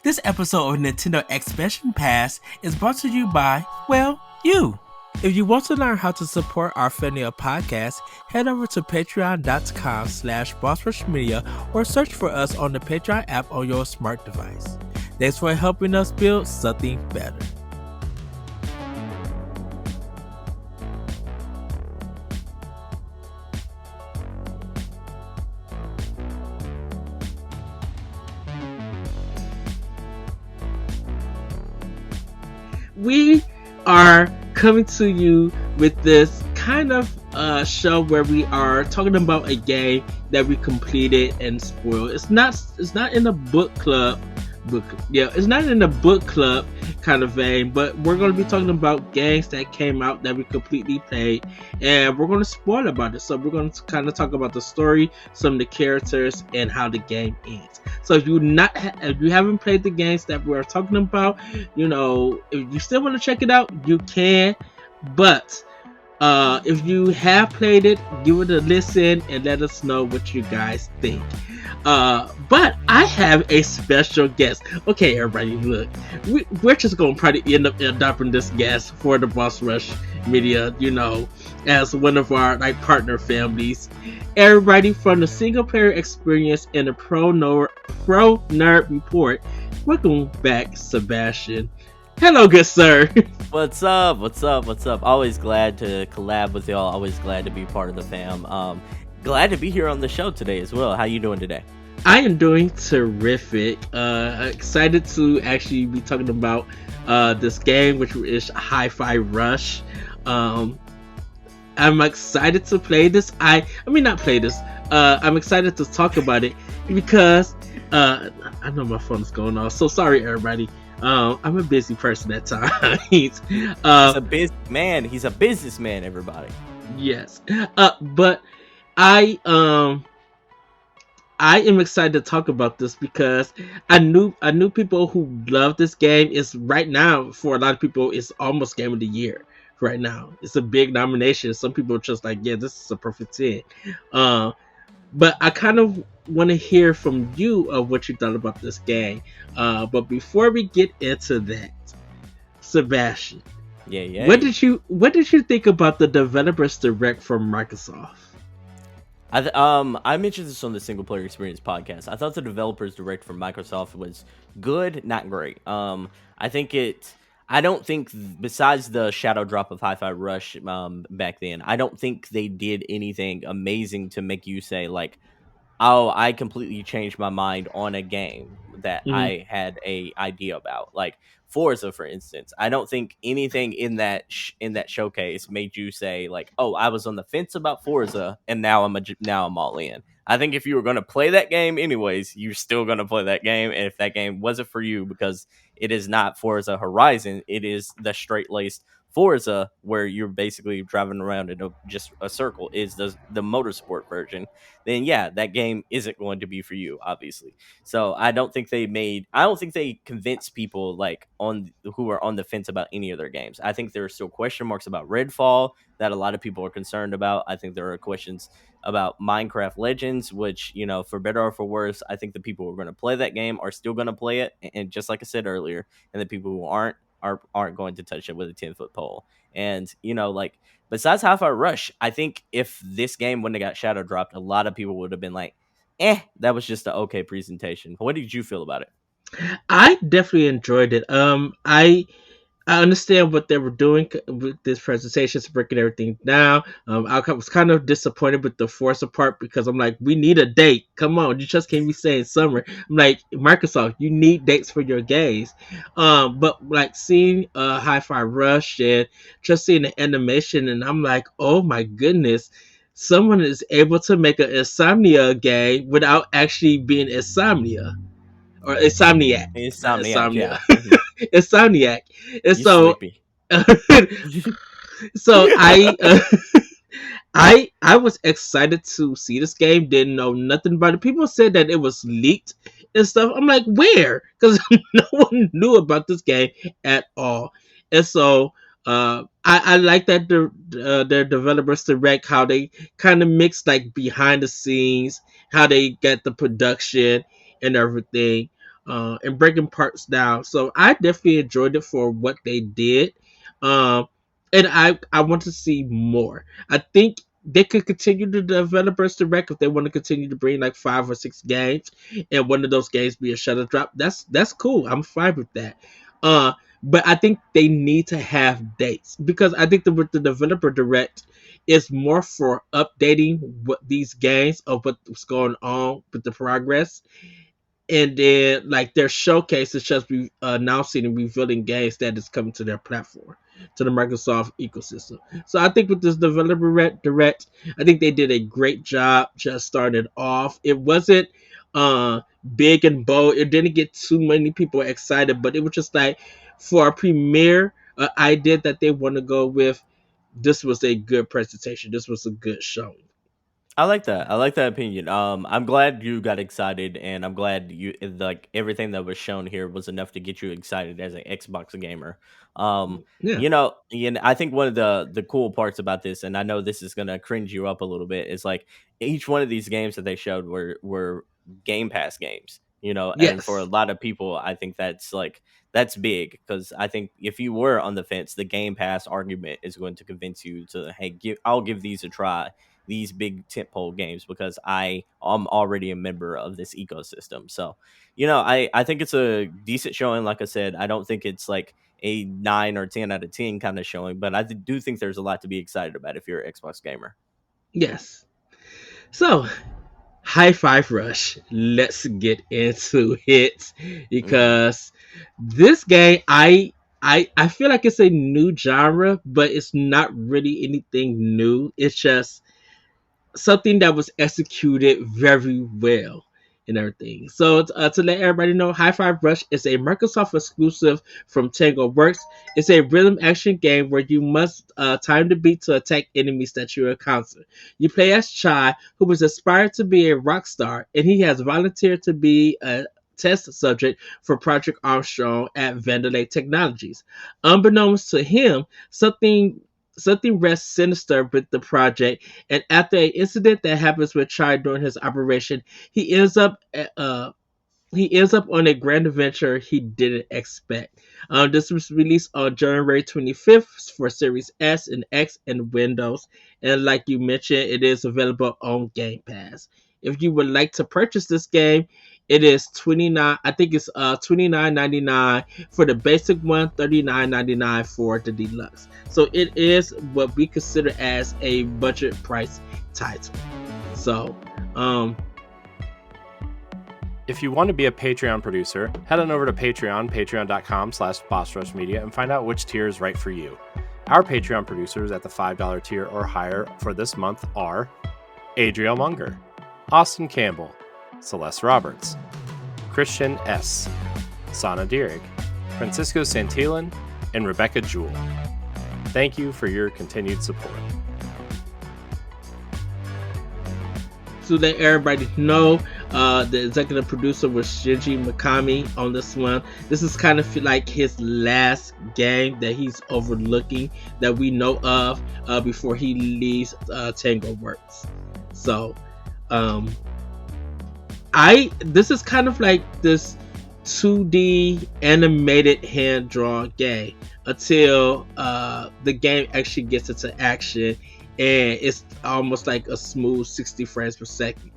This episode of Nintendo Expansion Pass is brought to you by, well, you. If you want to learn how to support our family of podcasts, head over to patreon.com/bossrushmedia or search for us on the Patreon app on your smart device. Thanks for helping us build something better. We are coming to you with this kind of show where we are talking about a game that we completed and spoiled. It's not in the book club. It's not in the book club kind of vein, but we're going to be talking about games that came out that we completely played, and we're going to spoil about it. So we're going to kind of talk about the story, some of the characters, and how the game ends. So if you haven't played the games that we're talking about, if you still want to check it out, you can. But if you have played it, give it a listen and let us know what you guys think. But I have a special guest. Okay, everybody, look, we're just gonna probably end up adopting this guest for the Boss Rush Media, as one of our partner families. Everybody from the single player experience and the Pro Nerd Report. Welcome back, Sebastian. Hello, good sir. What's up? Always glad to collab with y'all. Always glad to be part of the fam. Glad to be here on the show today as well. How you doing today? I am doing terrific. Excited to actually be talking about this game, which is Hi-Fi Rush. I'm excited to play this. Not play this. I'm excited to talk about it because I know my phone's going off. So sorry, everybody. I'm a busy person at times. He's a busy man. He's a businessman, everybody. Yes. But I am excited to talk about this because I knew people who love this game. Is right now, for a lot of people, it's almost game of the year right now. It's a big nomination. Some people are just like, yeah, this is a perfect 10. But I kind of want to hear from you of what you thought about this game. But before we get into that, Sebastian, what did you think about the Developers Direct from Microsoft? I mentioned this on the Single Player Experience podcast. I thought the Developers Direct from Microsoft was good, not great. I don't think, besides the shadow drop of Hi-Fi Rush back then, I don't think they did anything amazing to make you say, like, oh, I completely changed my mind on a game that I had a idea about. Like Forza, for instance. I don't think anything in that showcase made you say, like, oh, I was on the fence about Forza, and now I'm all in. I think if you were going to play that game anyways, you're still going to play that game. And if that game wasn't for you, because it is not Forza Horizon, it is the straight-laced Forza, where you're basically driving around in just a circle, is the motorsport version, then yeah, that game isn't going to be for you, obviously. So I don't think they convinced people who are on the fence about any of their games. I think there are still question marks about Redfall that a lot of people are concerned about. I think there are questions about Minecraft Legends, which, for better or for worse, I think the people who are going to play that game are still going to play it. And just like I said earlier, and the people who aren't going to touch it with a 10-foot pole. And, besides Hi-Fi Rush, I think if this game wouldn't have got shadow dropped, a lot of people would have been like, that was just an okay presentation. What did you feel about it? I definitely enjoyed it. I understand what they were doing with this presentation, to breaking everything down. I was kind of disappointed with the Forza part because I'm like, we need a date. Come on, you just can't be saying summer. I'm like, Microsoft, you need dates for your games. But seeing Hi-Fi Rush and just seeing the animation, and I'm like, oh my goodness, someone is able to make an Insomnia game without actually being Insomnia. Or Insomniac. Yeah. Insomniac. And so I was excited to see this game. Didn't know nothing about it. People said that it was leaked and stuff. I'm like, where? Because no one knew about this game at all. And so I like that their Developers Direct, how they kind of mix behind the scenes, how they get the production and everything. and breaking parts down. So I definitely enjoyed it for what they did. Um, and I want to see more. I think they could continue the developers direct if they want to continue to bring like 5 or 6 games, and one of those games be a shuttle drop. That's cool. I'm fine with that. Uh, but I think they need to have dates because I think that with the developer direct, it's more for updating what these games of what's going on with the progress, and then like their showcase is just announcing and revealing games that is coming to their platform, to the Microsoft ecosystem. So I think with this developer direct, I think they did a great job just starting off. It wasn't uh big and bold. It didn't get too many people excited, but it was just like for a premiere idea that they want to go with. This was a good presentation. This was a good showing. I like that. I like that opinion. I'm glad you got excited, and I'm glad you like everything that was shown here was enough to get you excited as an Xbox gamer. Yeah. I think one of the cool parts about this, and I know this is gonna cringe you up a little bit, is like each one of these games that they showed were Game Pass games. And for a Yes. lot of people, I think that's big because I think if you were on the fence, the Game Pass argument is going to convince you to hey, I'll give these a try, these big tentpole games, because I am already a member of this ecosystem. So, I think it's a decent showing. Like I said, I don't think it's like a 9 or 10 out of 10 kind of showing, but I do think there's a lot to be excited about if you're an Xbox gamer. Yes. So High Five Rush. Let's get into it Hmm. because this game, I feel like it's a new genre, but it's not really anything new. It's just something that was executed very well and everything. So to let everybody know, High Five Rush is a Microsoft exclusive from Tango Works. It's a rhythm action game where you must time the beat to attack enemies that you encounter. You play as Chai, who was aspired to be a rock star, and he has volunteered to be a test subject for Project Armstrong at Vandalay Technologies. Unbeknownst to him, something rests sinister with the project, and after an incident that happens with Chai during his operation, he ends up uh he ends up on a grand adventure he didn't expect. This was released on January 25th for Series S and X and Windows, and like you mentioned, it is available on Game Pass. If you would like to purchase this game, it is 29. I think it's 29.99 for the basic one, 39.99 for the deluxe. So it is what we consider as a budget price title. So um If you want to be a Patreon producer, head on over to patreon.com/bossrushmedia, and find out which tier is right for you. Our Patreon producers at the $5 tier or higher for this month are Adriel Munger, Austin Campbell, Celeste Roberts, Christian S., Sana Dierig, Francisco Santillan, and Rebecca Jewell. Thank you for your continued support. to let everybody know, the executive producer was Shinji Mikami on this one. This is kind of like his last game that he's overlooking that we know of before he leaves Tango Works. So, um, I this is kind of like this 2D animated hand drawn game until the game actually gets into action, and it's almost like a smooth 60 frames per second.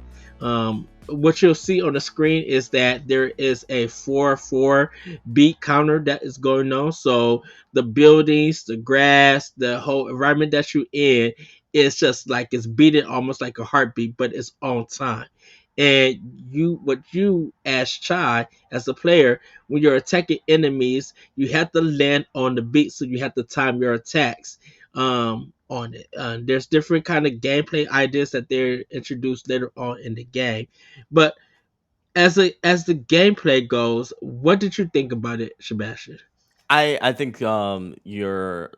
What you'll see on the screen is that there is a 4-4 beat counter that is going on. So the buildings, the grass, the whole environment that you're in, it's just like it's beating almost like a heartbeat, but it's on time. And what you as Chai, as a player, when you're attacking enemies, you have to land on the beat, so you have to time your attacks on it. There's different kind of gameplay ideas that they're introduced later on in the game, but as the gameplay goes, what did you think about it, Sebastian? I think your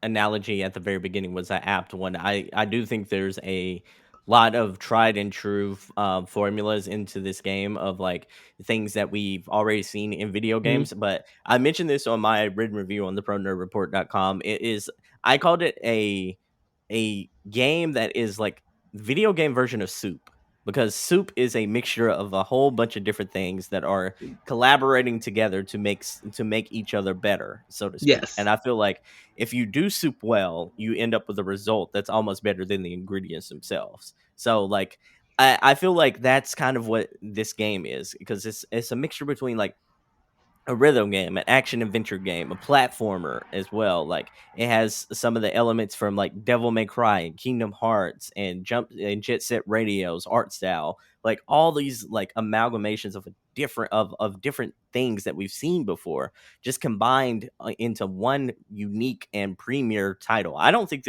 analogy at the very beginning was an apt one. I do think there's a lot of tried and true formulas into this game of like things that we've already seen in video Mm-hmm. games. But I mentioned this on my written review on the ProNerdReport.com. It is I called it a game that is like video game version of Soup, because soup is a mixture of a whole bunch of different things that are collaborating together to make each other better, so to speak. Yes. And I feel like if you do soup well, you end up with a result that's almost better than the ingredients themselves. So like I feel like that's kind of what this game is, because it's a mixture between like a rhythm game, an action adventure game, a platformer as well. Like it has some of the elements from like Devil May Cry and Kingdom Hearts and Jump and Jet Set Radio's art style. Like all these like amalgamations of different things that we've seen before, just combined into one unique and premier title. I think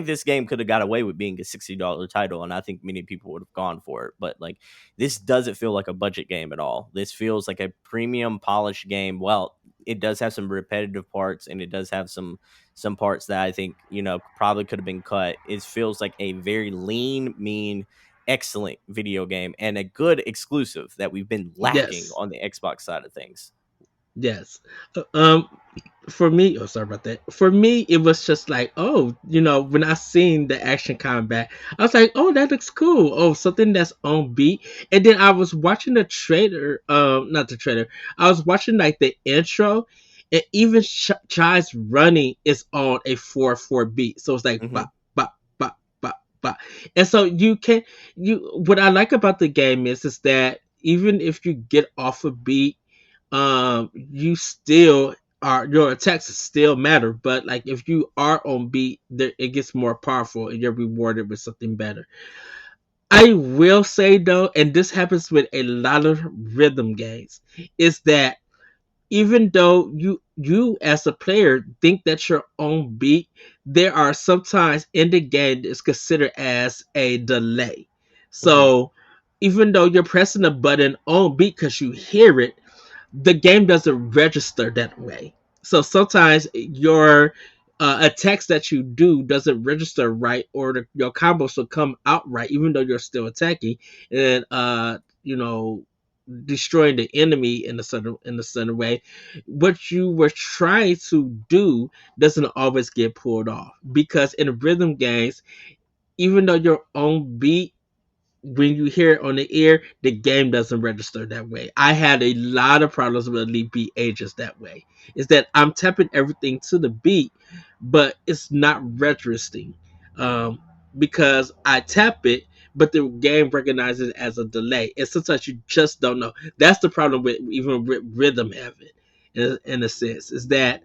this game could have got away with being a $60 title, and I think many people would have gone for it. But like this doesn't feel like a budget game at all. This feels like a premium polished game. Well, it does have some repetitive parts, and it does have some parts that I think, probably could have been cut. It feels like a very lean, mean, excellent video game and a good exclusive that we've been lacking Yes. on the Xbox side of things. Yes. Uh, Um, for me, oh, sorry about that. For me, it was just like, oh, when I seen the action combat, I was like, oh, that looks cool. Oh, something that's on beat. And then I was watching the trailer, not the trailer. I was watching like the intro, and even Chai's running is on a 4/4 beat. So it's like, Hmm. bop, bop, bop, bop, bop. And so what I like about the game is that even if you get off a beat, you still are your attacks still matter, but like if you are on beat, there it gets more powerful and you're rewarded with something better. I will say though, and this happens with a lot of rhythm games, is that even though you as a player think that you're on beat, there are sometimes in the game that's considered as a delay. Hmm. So even though you're pressing a button on beat because you hear it, the game doesn't register that way. So sometimes your attacks that you do doesn't register right, or your combos will come out right, even though you're still attacking and destroying the enemy in a certain way. What you were trying to do doesn't always get pulled off because in rhythm games, even though you're on beat, when you hear it on the ear, the game doesn't register that way. I had a lot of problems with Elite Beat Ages that way. Is that I'm tapping everything to the beat, but it's not registering um, because I tap it, but the game recognizes it as a delay. And sometimes you just don't know. That's the problem with even with rhythm having, in a sense, is that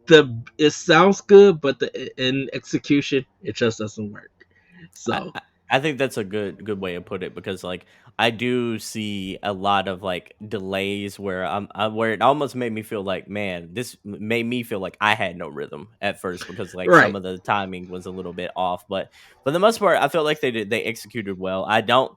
it sounds good, but in execution, it just doesn't work. I, So I I think that's a good way to put it, because like I do see a lot of like delays where where it almost made me feel like, man, made me feel like I had no rhythm at first, because like some right. of the timing was a little bit off. But for the most part, I felt like they executed well. I don't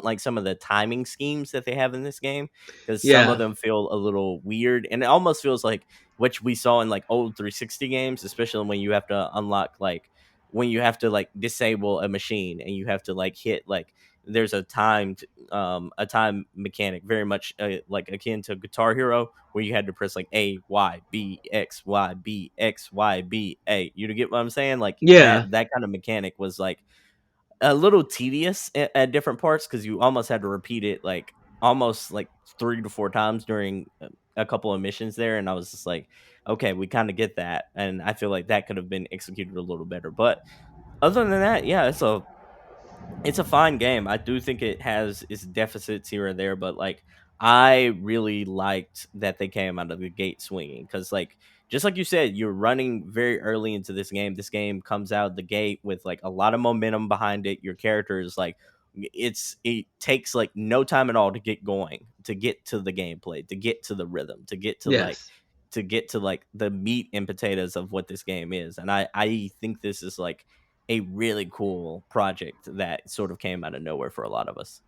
like some of the timing schemes that they have in this game, because some of Yeah. them feel a little weird, and it almost feels like what we saw in like old 360 games, especially when you have to unlock like when you have to like disable a machine and you have to like hit like there's a time mechanic, very much like akin to Guitar Hero, where you had to press like A Y B X Y B X Y B A. You to get what I'm saying? Like Yeah. that kind of mechanic was like a little tedious at different parts, because you almost had to repeat it like almost like 3 to 4 times during a couple of missions there, and I was just like, okay, we kind of get that, and I feel like that could have been executed a little better. But other than that, yeah, it's a fine game. I do think it has its deficits here and there, but like I really liked that they came out of the gate swinging, because like just like you said, you're running very early into this game. This game comes out the gate with like a lot of momentum behind it. Your character is like it takes like no time at all to get going, to get to the gameplay, to get to the rhythm, Yes. to get to like the meat and potatoes of what this game is. And I think this is like a really cool project that sort of came out of nowhere for a lot of us.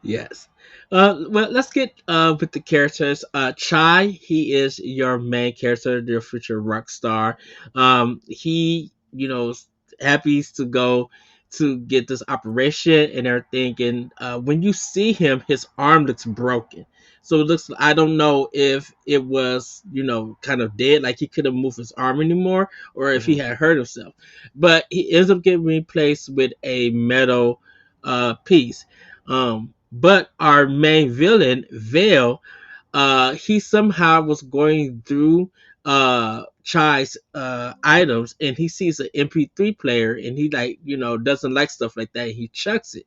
Yes. Well, let's get with the characters. Chai, he is your main character, your future rock star. He, is happy to go to get this operation and everything. And when you see him, his arm looks broken. So it looks. I don't know if it was, kind of dead, like he couldn't move his arm anymore, or if he Hmm. had hurt himself. But he ends up getting replaced with a metal piece. But our main villain, Vale, he somehow was going through Chai's items, and he sees an MP3 player, and he like doesn't like stuff like that. He chucks it.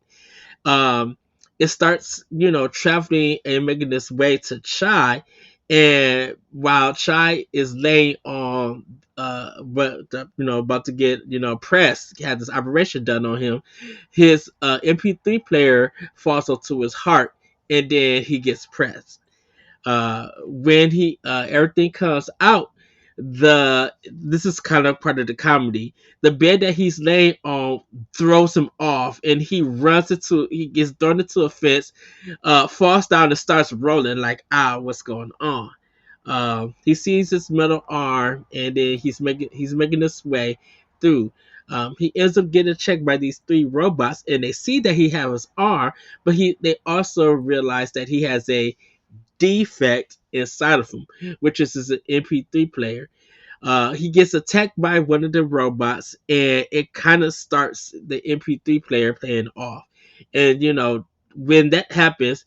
um, it starts, traveling and making its way to Chai. And while Chai is laying on, about to get, pressed, had this operation done on him, his MP3 player falls onto his heart, and then he gets pressed. When he everything comes out, the this is kind of part of the comedy. The bed that he's laying on throws him off, and he gets thrown into a fence, falls down and starts rolling like, what's going on? He sees his metal arm, and then he's making his way through. He ends up getting checked by these three robots, and they see that he has his arm, but they also realize that he has a defect inside of him, which is his MP3 player. He gets attacked by one of the robots, and it kind of starts the MP3 player playing off. And when that happens,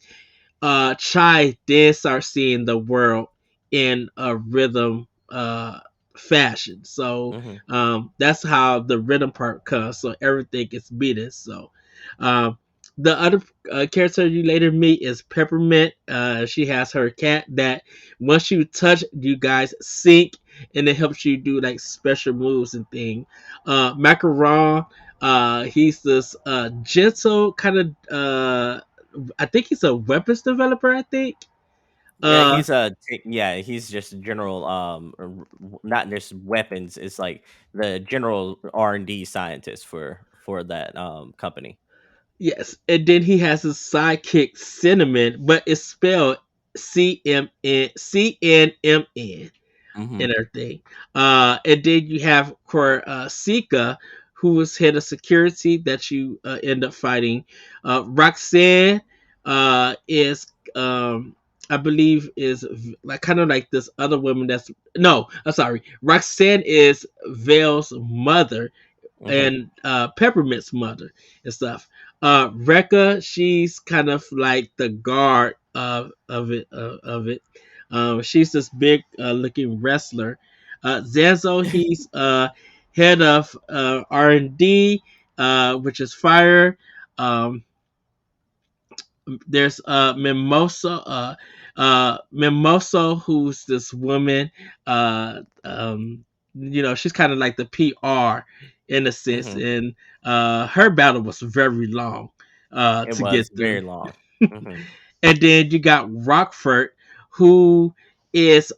Chai then starts seeing the world in a rhythm fashion. So Hmm. that's how the rhythm part comes. So everything gets beaten. So um, the other character you later meet is Peppermint. She has her cat that once you touch, you guys sync, and it helps you do like special moves and things. Macaron, he's this gentle kind of I think he's a weapons developer. I think. Yeah, Uh, he's just general not just weapons. It's like the general R&D scientist for that company. yes, and then he has his sidekick Cinnamon, but it's spelled CNMN Hmm. and everything. And then you have Sika, who is head of security that you end up fighting. Roxanne is, I believe, is like kind of like this other woman that's no, I'm sorry. Roxanne is Vale's mother, Hmm. and Peppermint's mother and stuff. Rekka, she's kind of like the guard of it. She's this big looking wrestler. Zanzo, he's head of R&D, which is fire. Um, there's Mimosa, who's this woman. She's kind of like the PR in a sense, Hmm. and her battle was very long It to get was through. very long. Hmm. And then you got Rockford, who is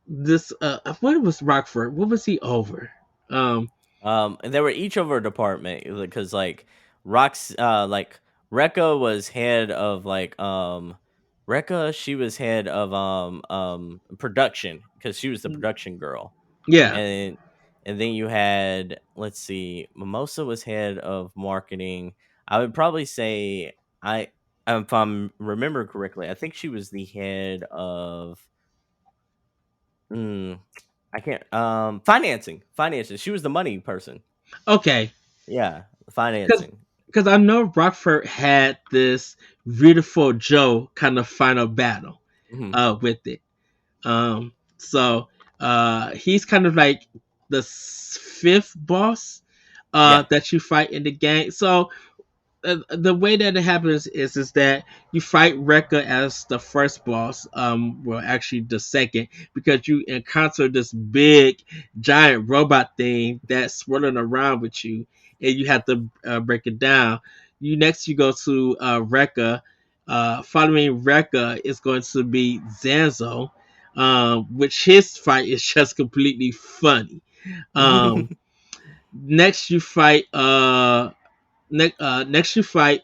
this what was Rockford? What was he over? Um, And they were each over a department because like Rekka was head of Rekka, she was head of production because she was the production girl. yeah. And then you had, let's see, Mimosa was head of marketing. I would probably say, I if I'm remember correctly, I think she was the head of mm, I can't financing. She was the money person. Okay. Yeah, Because financing. because I know Rockford had this beautiful Joe kind of final battle Hmm. with it. So he's kind of like the fifth boss Yeah. that you fight in the game. So the way that it happens is that you fight Rekka as the first boss, well actually the second, because you encounter this big giant robot thing that's swirling around with you, and you have to break it down. You go to Rekka. Following Rekka is going to be Zanzo, which his fight is just completely funny. Um, next you fight next you fight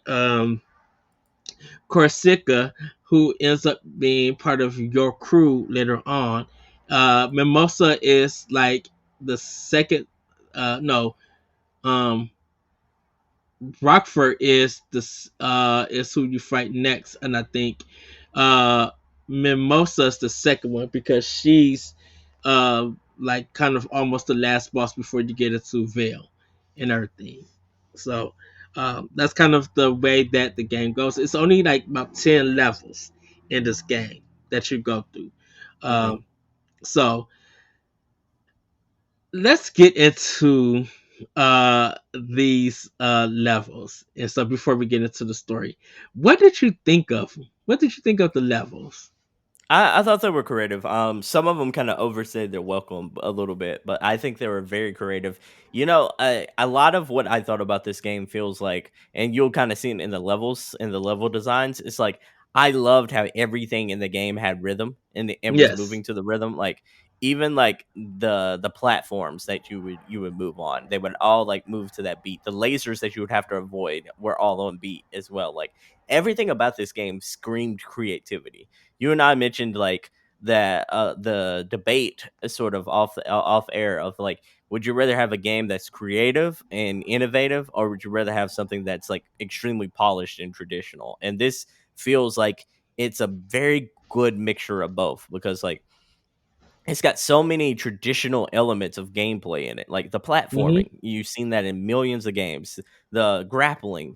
Corsica, who ends up being part of your crew later on. Mimosa is like the second. No, um, Rockford is who you fight next, and I think uh, Mimosa is the second one because she's like kind of almost the last boss before you get into Vale and everything. So That's kind of the way that the game goes. It's only like about 10 levels in this game that you go through. Hmm. So let's get into these levels and stuff before we get into the story. What did you think of? What did you think of the levels? I thought they were creative. Some of them kind of overstayed their welcome a little bit, but I think they were very creative. A lot of what I thought about this game feels like, and you'll kind of see it in the levels, in the level designs. It's like I loved how everything in the game had rhythm and was Yes. moving to the rhythm. Like even like the platforms that you would move on, they would all like move to that beat. The lasers that you would have to avoid were all on beat as well. Like everything about this game screamed creativity. You and I mentioned like that the debate is sort of off air of like, would you rather have a game that's creative and innovative, or would you rather have something that's like extremely polished and traditional? And this feels like it's a very good mixture of both, because like it's got so many traditional elements of gameplay in it, like the Hmm. platforming. You've seen that in millions of games. The grappling,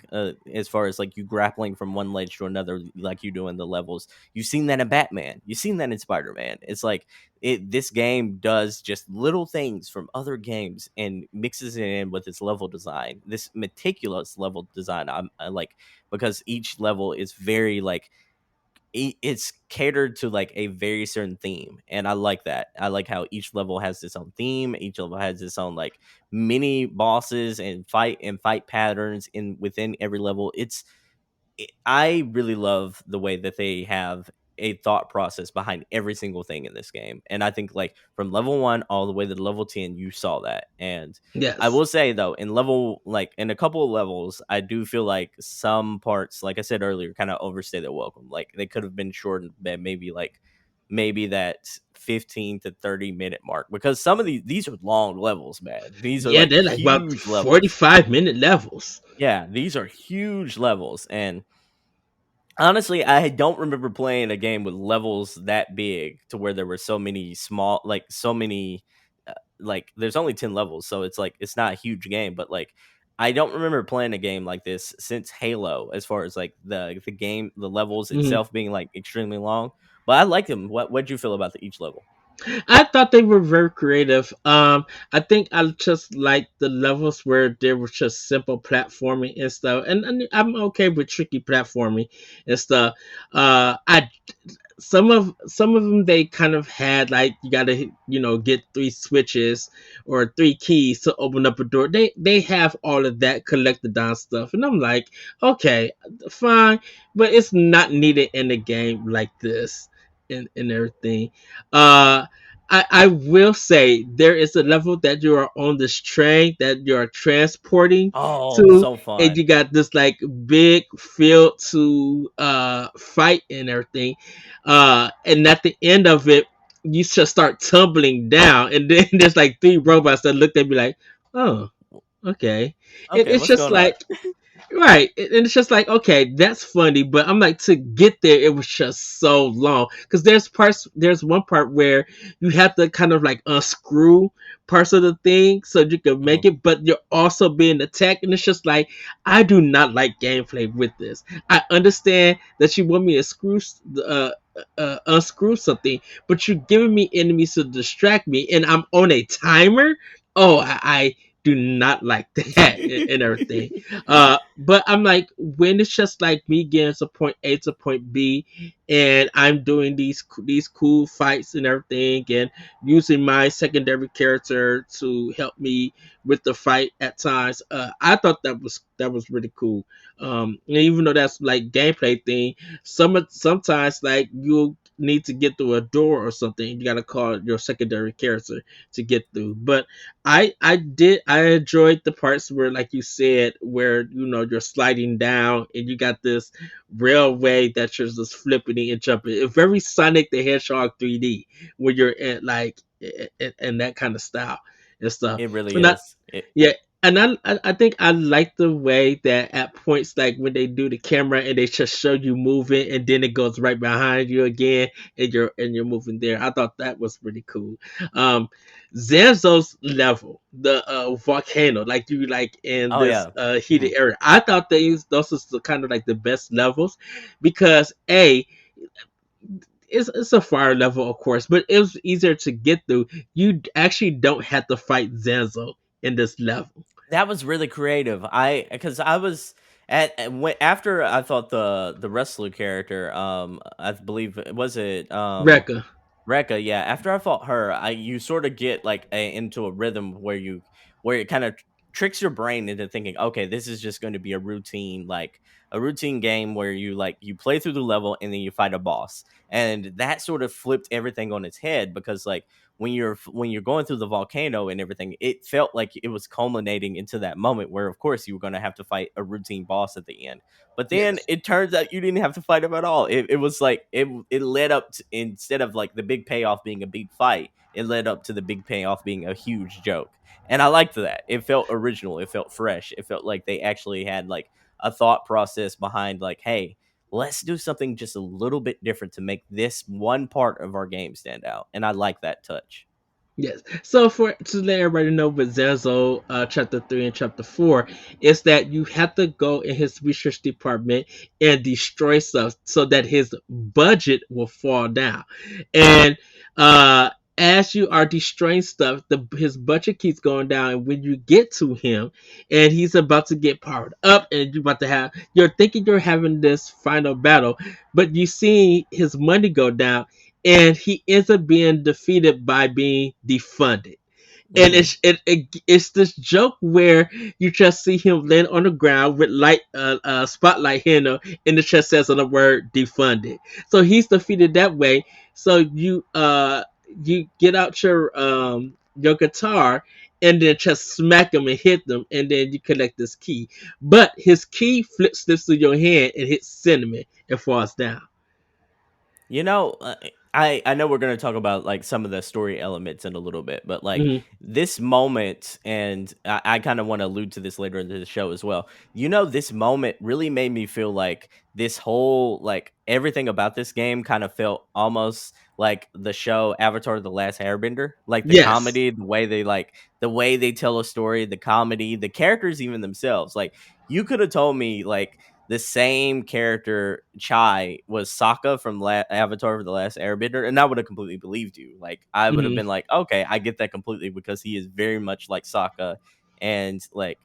as far as like you grappling from one ledge to another, like you do in the levels. You've seen that in Batman. You've seen that in Spider Man. It's like this game does just little things from other games and mixes it in with its level design. This meticulous level design, I like, because each level is very like it's catered to like a very certain theme, and I like that. I like how each level has its own theme, each level has its own like mini bosses and fight patterns in within every level. I really love the way that they have a thought process behind every single thing in this game. And I think like from level 1 all the way to level 10, you saw that. And I Yes. will say though, in level like in a couple of levels, I do feel like some parts, like I said earlier, kind of overstay their welcome. Like they could have been shortened by maybe that 15 to 30 minute mark, because some of these are long levels, man. These are Yeah, like they're like about huge levels. 45-minute levels. Yeah, these are huge levels. And honestly, I don't remember playing a game with levels that big to where there were so many small, like so many, like there's only 10 levels, so it's like it's not a huge game, but like I don't remember playing a game like this since Halo, as far as like the game, the levels Mhm. itself being like extremely long. But I like them. What'd you feel about each level? I thought they were very creative. I think I just like the levels where there was just simple platforming and stuff, and I'm okay with tricky platforming and stuff. I some of them they kind of had like you gotta get three switches or three keys to open up a door. They have all of that collected down stuff, and I'm like, okay, fine, but it's not needed in a game like this and everything. Uh, I will say there is a level that you are on this train that you are transporting Oh, to, so and fun. you got this like big field to fight and everything. And at the end of it, you just start tumbling down, and then there's like three robots that looked at me like, "Oh, okay." Okay, It's what's just going on? like, right, and it's just like, okay, that's funny, but I'm like, to get there, it was just so long because there's one part where you have to kind of like unscrew parts of the thing so you can Mhm. make it, but you're also being attacked, and it's just like, I do not like gameplay with this. I understand that you want me to unscrew something, but you're giving me enemies to distract me, and I'm on a timer. Oh, I do not like that and everything. But I'm like, when it's just like me getting to point A to point B, and I'm doing these cool fights and everything, and using my secondary character to help me with the fight at times. I thought that was really cool. And even though that's like gameplay thing, sometimes like you need to get through a door or something, you gotta call your secondary character to get through. But I enjoyed the parts where, like you said, where you're sliding down and you got this railway that you're just flipping and jumping. It's very Sonic the Hedgehog 3D when you're in like in that kind of style and stuff. It really And I, is. It yeah, and I think I like the way that at points like when they do the camera and they just show you moving and then it goes right behind you again and you're moving there. I thought that was pretty cool. Um, Zanzo's level, the volcano, like you like in Oh this yeah. heated area. I thought those was the kind of like the best levels because a it's a fire level, of course, but it was easier to get through. You actually don't have to fight Zanzo in this level. That was really creative. Because I was when after I thought the wrestler character, I believe was it Rekka. Rekka, yeah. After I fought her, I you sort of get like into a rhythm where it kind of tricks your brain into thinking, okay, this is just going to be a routine, like a routine game where you play through the level and then you fight a boss, and that sort of flipped everything on its head because like when you're going through the volcano and everything, it felt like it was culminating into that moment where, of course, you were going to have to fight a routine boss at the end. But then Yes. it turns out you didn't have to fight him at all. It was like it led up to, instead of like the big payoff being a big fight, it led up to the big payoff being a huge joke. And I liked that. It felt original. It felt fresh. It felt like they actually had like a thought process behind like, hey, let's do something just a little bit different to make this one part of our game stand out. And I like that touch. Yes. So for to let everybody know with Zenzo chapter 3 and chapter 4 is that you have to go in his research department and destroy stuff so that his budget will fall down. And as you are destroying stuff, his budget keeps going down. And when you get to him and he's about to get powered up and you're thinking you're having this final battle, but you see his money go down and he ends up being defeated by being defunded. And Hmm. it's this joke where you just see him land on the ground with light spotlight hitting him, and it just says on the word defunded. So he's defeated that way. So you get out your guitar and then just smack him and hit them, and then you collect this key. But his key slips through your hand and hits cinnamon and falls down. You know, I know we're gonna talk about like some of the story elements in a little bit, but like Mhm. this moment, and I kind of want to allude to this later into the show as well. You know, this moment really made me feel like this whole like everything about this game kind of felt almost like the show Avatar: The Last Airbender, like the Yes. comedy, the way they tell a story, the comedy, the characters even themselves. Like you could have told me like the same character Chai was Sokka from Avatar: The Last Airbender, and I would have completely believed you. Like I would have Mhm. been like, okay, I get that completely because he is very much like Sokka, and like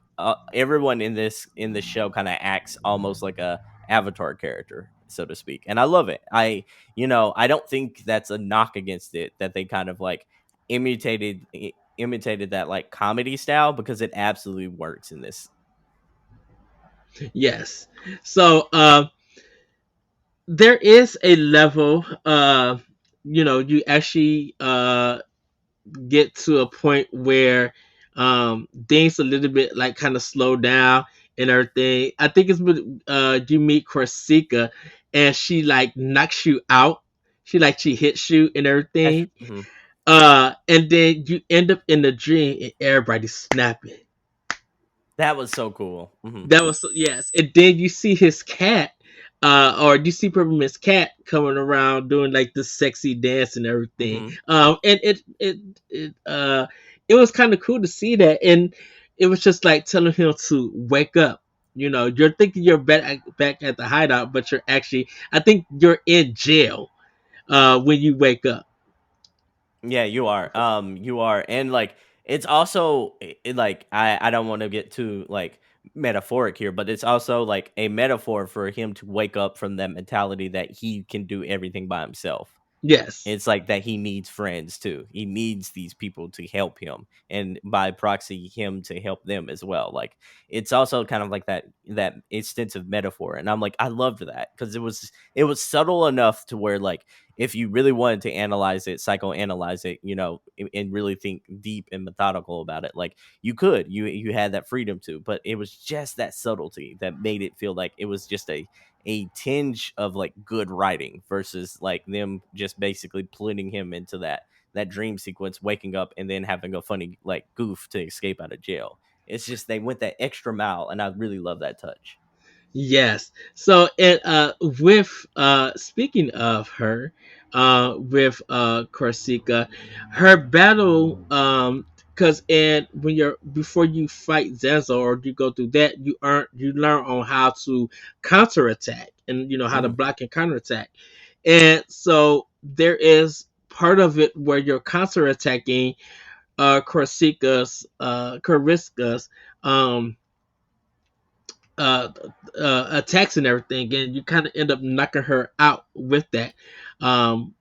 everyone in this show kind of acts almost like a Avatar character, so to speak, and I love it. I don't think that's a knock against it that they kind of like imitated that like comedy style because it absolutely works in this. Yes. So there is a level you actually get to a point where things a little bit like kind of slow down and everything. I think it's when you meet Corsica and she like knocks you out. She hits you and everything. Mhm. And then you end up in the dream and everybody's snapping. That was so cool. Mhm. That was yes, and then you see his cat, or you see Peppermint's cat coming around doing like this sexy dance and everything. Mhm. And it was kind of cool to see that, and it was just like telling him to wake up. You know, you're thinking you're back at the hideout, but you're actually, I think you're in jail when you wake up. Yeah, you are. You are, and like it's also like I don't want to get too like metaphoric here, but it's also like a metaphor for him to wake up from that mentality that he can do everything by himself. Yes, It's like that he needs friends too. He needs these people to help him, and by proxy, him to help them as well. Like it's also kind of like that extensive metaphor, and I'm like, I loved that because it was subtle enough to where like if you really wanted to analyze it, psychoanalyze it, and really think deep and methodical about it, like you had that freedom to, but it was just that subtlety that made it feel like it was just a tinge of like good writing versus like them just basically putting him into that dream sequence, waking up and then having a funny like goof to escape out of jail. It's just they went that extra mile, and I really love that touch. Yes. So and with speaking of her, with Corsica, her battle because and when you're before you fight Zenzo or you go through that, you learn on how to counterattack and you know how to Hmm. block and counterattack. And so there is part of it where you're counterattacking Corsica's um uh, attacks and everything, and you kind of end up knocking her out with that.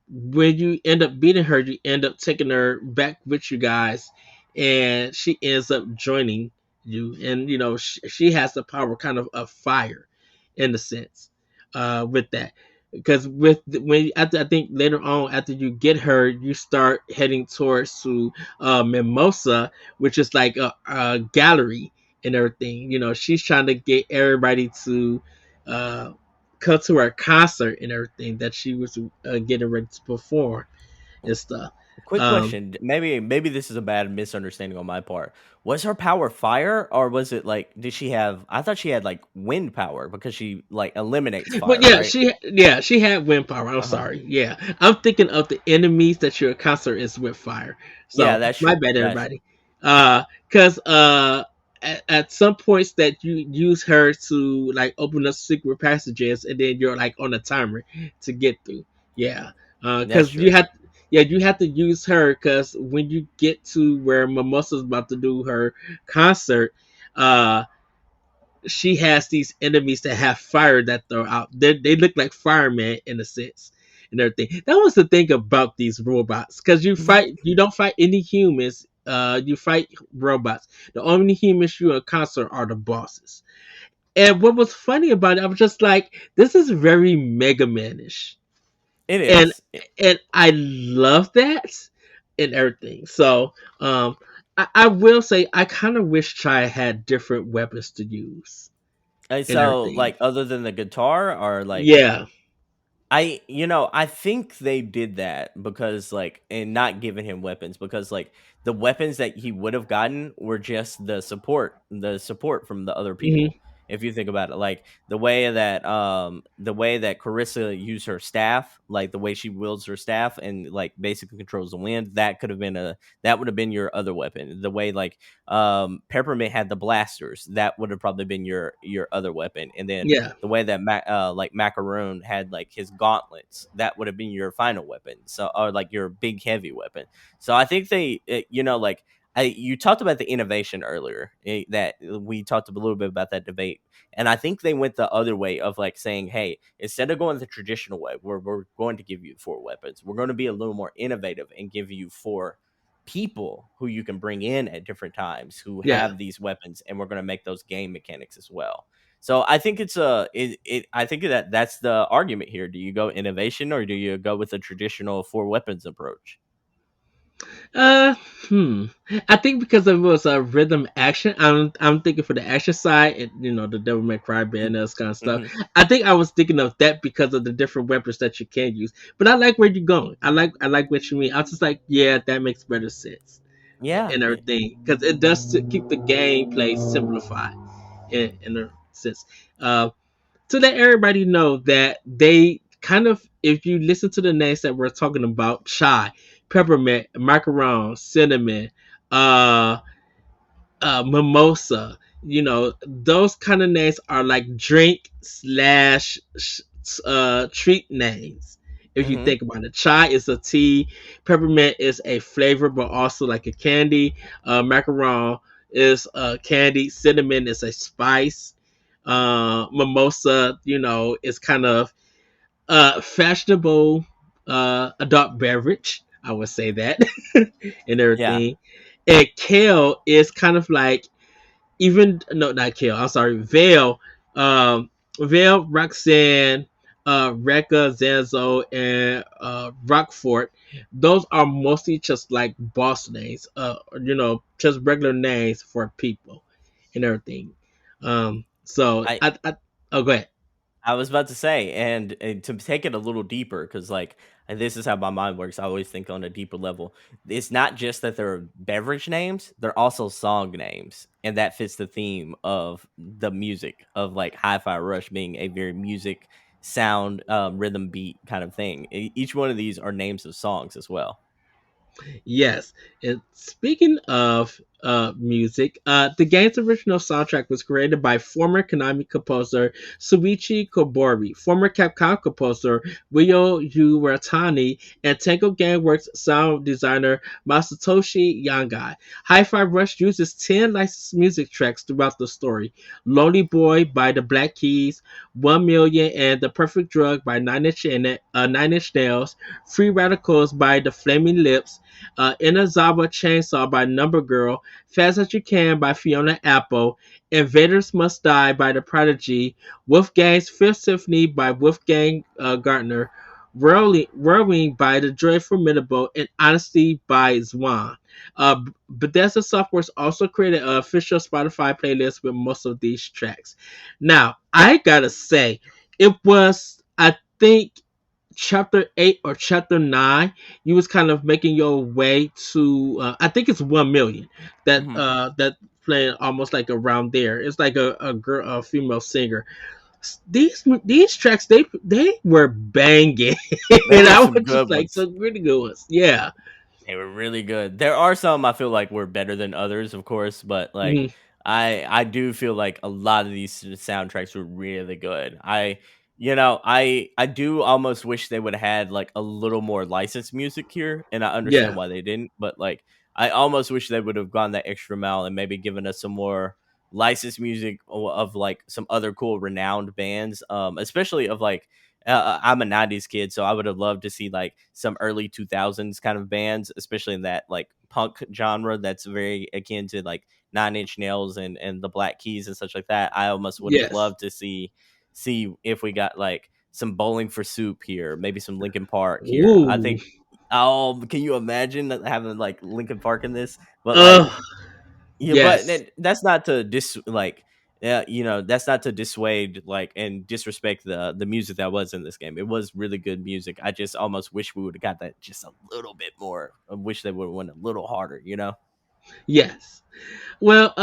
When you end up beating her, you end up taking her back with you guys, and she ends up joining you. And you know she has the power kind of fire, in a sense, with that. Because when after I think later on after you get her, you start heading towards to Mimosa, which is like a gallery and everything. You know, she's trying to get everybody to uh, come to her concert and everything that she was getting ready to perform and stuff. Quick Um, question. Maybe this is a bad misunderstanding on my part. Was her power fire, or was it like did she have I thought she had like wind power because she like eliminates but fire, right? yeah, she had wind power. I'm Uh-huh. sorry. Yeah, I'm thinking of the enemies that your concert is with fire. Yeah, So that's my true. bad, That's true. everybody. Because at some points that you use her to like open up secret passages, and then you're like on a timer to get through. Yeah, That's because true. you have to use her because when you get to where Mimosa's about to do her concert, uh she has these enemies that have fire that throw out. They look like firemen in a sense and everything. That was the thing about these robots, because you don't fight any humans. You fight robots. The only humans you encounter are the bosses. And what was funny about it, I was just like, this is very Mega Man-ish, It and is. I love that and everything. So I will say I kind of wish Chai had different weapons to use And and so, everything. like, other than the guitar, or like, Yeah. I think they did that because, like, and not giving him weapons because, like, the weapons that he would have gotten were just the support from the other Hmm. people. If you think about it, like the way that Carissa used her staff, like the way she wields her staff and like basically controls the wind, that would have been your other weapon. The way like Peppermint had the blasters, that would have probably been your other weapon, and then Yeah. the way that like Macaroon had like his gauntlets, that would have been your final weapon. So, or like your big heavy weapon. So I think like you talked about the innovation earlier. That we talked a little bit about that debate, and I think they went the other way of like saying, "Hey, instead of going the traditional way, we're going to give you four weapons. We're going to be a little more innovative and give you four people who you can bring in at different times who Yeah. have these weapons, and we're going to make those game mechanics as well." So I think it's a I think that's the argument here. Do you go innovation or do you go with a traditional four weapons approach? Uh, hmm. I think because it was a rhythm action, I'm thinking for the action side, and you know the Devil May Cry band, this kind of stuff. Mm-hmm. I think I was thinking of that because of the different weapons that you can use. But I like where you're going. I like what you mean. I was just like, yeah, that makes better sense Yeah, and everything because it does to keep the gameplay simplified in a sense. Uh, to let everybody know that they kind of, if you listen to the names that we're talking about, chai, peppermint, macaron, cinnamon, uh, mimosa, you know, those kind of names are like drink slash treat names. If you mm-hmm. think about it, chai is a tea, peppermint is a flavor, but also like a candy. Macaron is a candy, cinnamon is a spice. Mimosa, you know, is kind of fashionable adult beverage. I would say that and Yeah, everything. And kale is kind of like even no, not kale. I'm sorry, Vale. Vale, Roxanne, Rekka, Zanzo, and Rockfort. Those are mostly just like boss names. You know, just regular names for people and everything. So I I oh, go ahead. I was about to say, and to take it a little deeper, because like and this is how my mind works. I always think on a deeper level. It's not just that they're beverage names; they're also song names, and that fits the theme of the music of like Hi-Fi Rush being a very music sound, rhythm beat kind of thing. Each one of these are names of songs as well. Yes. And speaking of music, the game's original soundtrack was created by former Konami composer Suichi Kobori, former Capcom composer Ryo Uratani, and Tango Gameworks sound designer Masatoshi Yangai. Hi-Fi Rush uses 10 licensed music tracks throughout the story. Lonely Boy by the Black Keys, 1 Million and The Perfect Drug by Nine Inch Nails, Free Radicals by The Flaming Lips, Inazawa Chainsaw by Number Girl, Fast as You Can by Fiona Apple, Invaders Must Die by The Prodigy, Wolfgang's Fifth Symphony by Wolfgang Gartner, Whirlwind by The Joy Formidable, and Honesty by Zwan. Bethesda Softworks also created an official Spotify playlist with most of these tracks. Now, I gotta say, it was, I think, chapter 8 or chapter 9, you was kind of making your way to I think it's 1 million Mhm. that playing almost like around there. It's like a girl, a female singer. These tracks, they were banging. There And were I some was just good like ones. some really good ones. Yeah. They were really good. There are some I feel like were better than others, of course, but like Mhm. I do feel like a lot of these soundtracks were really good. I do almost wish they would have had like a little more licensed music here, and I understand Yeah. why they didn't, but like I almost wish they would have gone that extra mile and maybe given us some more licensed music of like some other cool renowned bands, especially of like I'm a '90s kid, so I would have loved to see like some early 2000s kind of bands, especially in that like punk genre that's very akin to like Nine Inch Nails and the Black Keys and such like that. I almost would have Yes. loved to see if we got like some Bowling for Soup here, maybe some Linkin Park here. I Ooh. think. Oh, can you imagine having like Linkin Park in this? But like Oh, yeah, but yes. that's not to yeah, that's not to dissuade like and disrespect the music that was in this game. It was really good music. I just almost wish we would have got that just a little bit more. I wish they would have went a little harder. Yes. Well,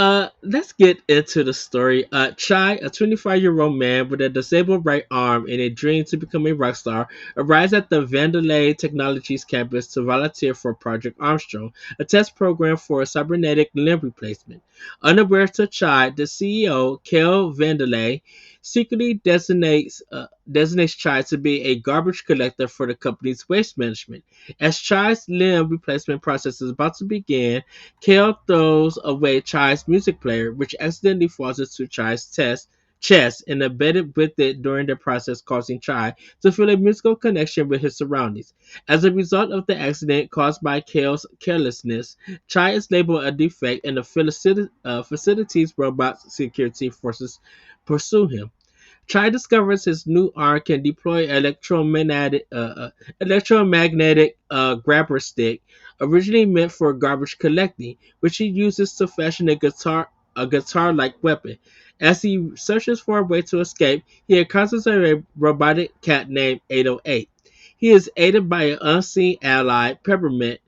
let's get into the story. Chai, a 25-year-old man with a disabled right arm and a dream to become a rock star, arrives at the Vandelay Technologies campus to volunteer for Project Armstrong, a test program for a cybernetic limb replacement. Unaware to Chai, the CEO, Kel Vandelay, secretly designates Chai to be a garbage collector for the company's waste management. As Chai's limb replacement process is about to begin, Kale throws away Chai's music player, which accidentally falls into Chai's chest and embedded with it during the process, causing Chai to feel a musical connection with his surroundings. As a result of the accident caused by Kale's carelessness, Chai is labeled a defect, and the facility's robot security forces pursue him. Chai discovers his new arm can deploy electromagnetic grabber stick, originally meant for garbage collecting, which he uses to fashion a guitar-like weapon. As he searches for a way to escape, he encounters a robotic cat named 808. He is aided by an unseen ally, Peppermint,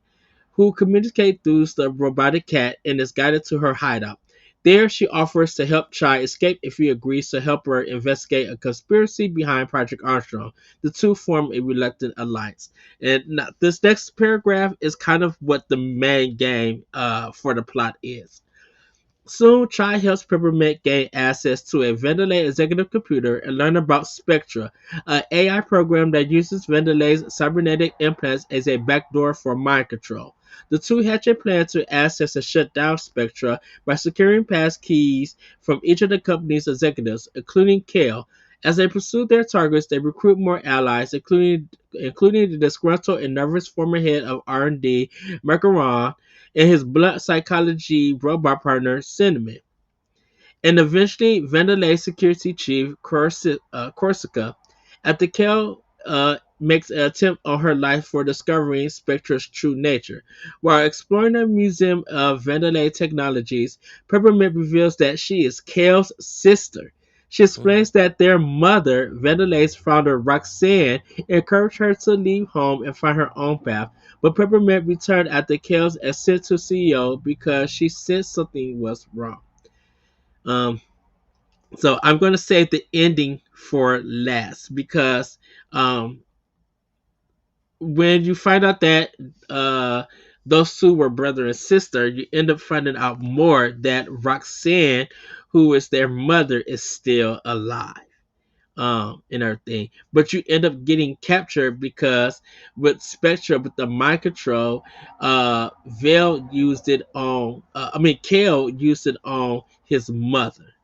who communicates through the robotic cat and is guided to her hideout. There, she offers to help Chai escape if he agrees to help her investigate a conspiracy behind Project Armstrong. The two form a reluctant alliance. And now, this next paragraph is kind of what the main game for the plot is. Soon, Chai helps Peppermint gain access to a Vendelay executive computer and learn about Spectra, an AI program that uses Vendelay's cybernetic implants as a backdoor for mind control. The two hatch a plan to access and shut down Spectra by securing pass keys from each of the company's executives, including Kale. As they pursue their targets, they recruit more allies, including the disgruntled and nervous former head of R&D, Macaron, and his blunt psychology robot partner, Cinnamon. And eventually, Vandelay security chief, Corsica, after Kel makes an attempt on her life for discovering Spectra's true nature. While exploring the Museum of Vandelay Technologies, Peppermint reveals that she is Kel's sister. She Mhm. explains that their mother, Vandala's founder Roxanne, encouraged her to leave home and find her own path, but Peppermint returned after Chaos and sent to CEO because she sensed something was wrong. Um, so I'm going to save the ending for last because um, when you find out that uh, those two were brother and sister, you end up finding out more that Roxanne, who is their mother, is still alive. And everything. But you end up getting captured because with Spectra, with the mind control, Vale used it on. Kale used it on his mother.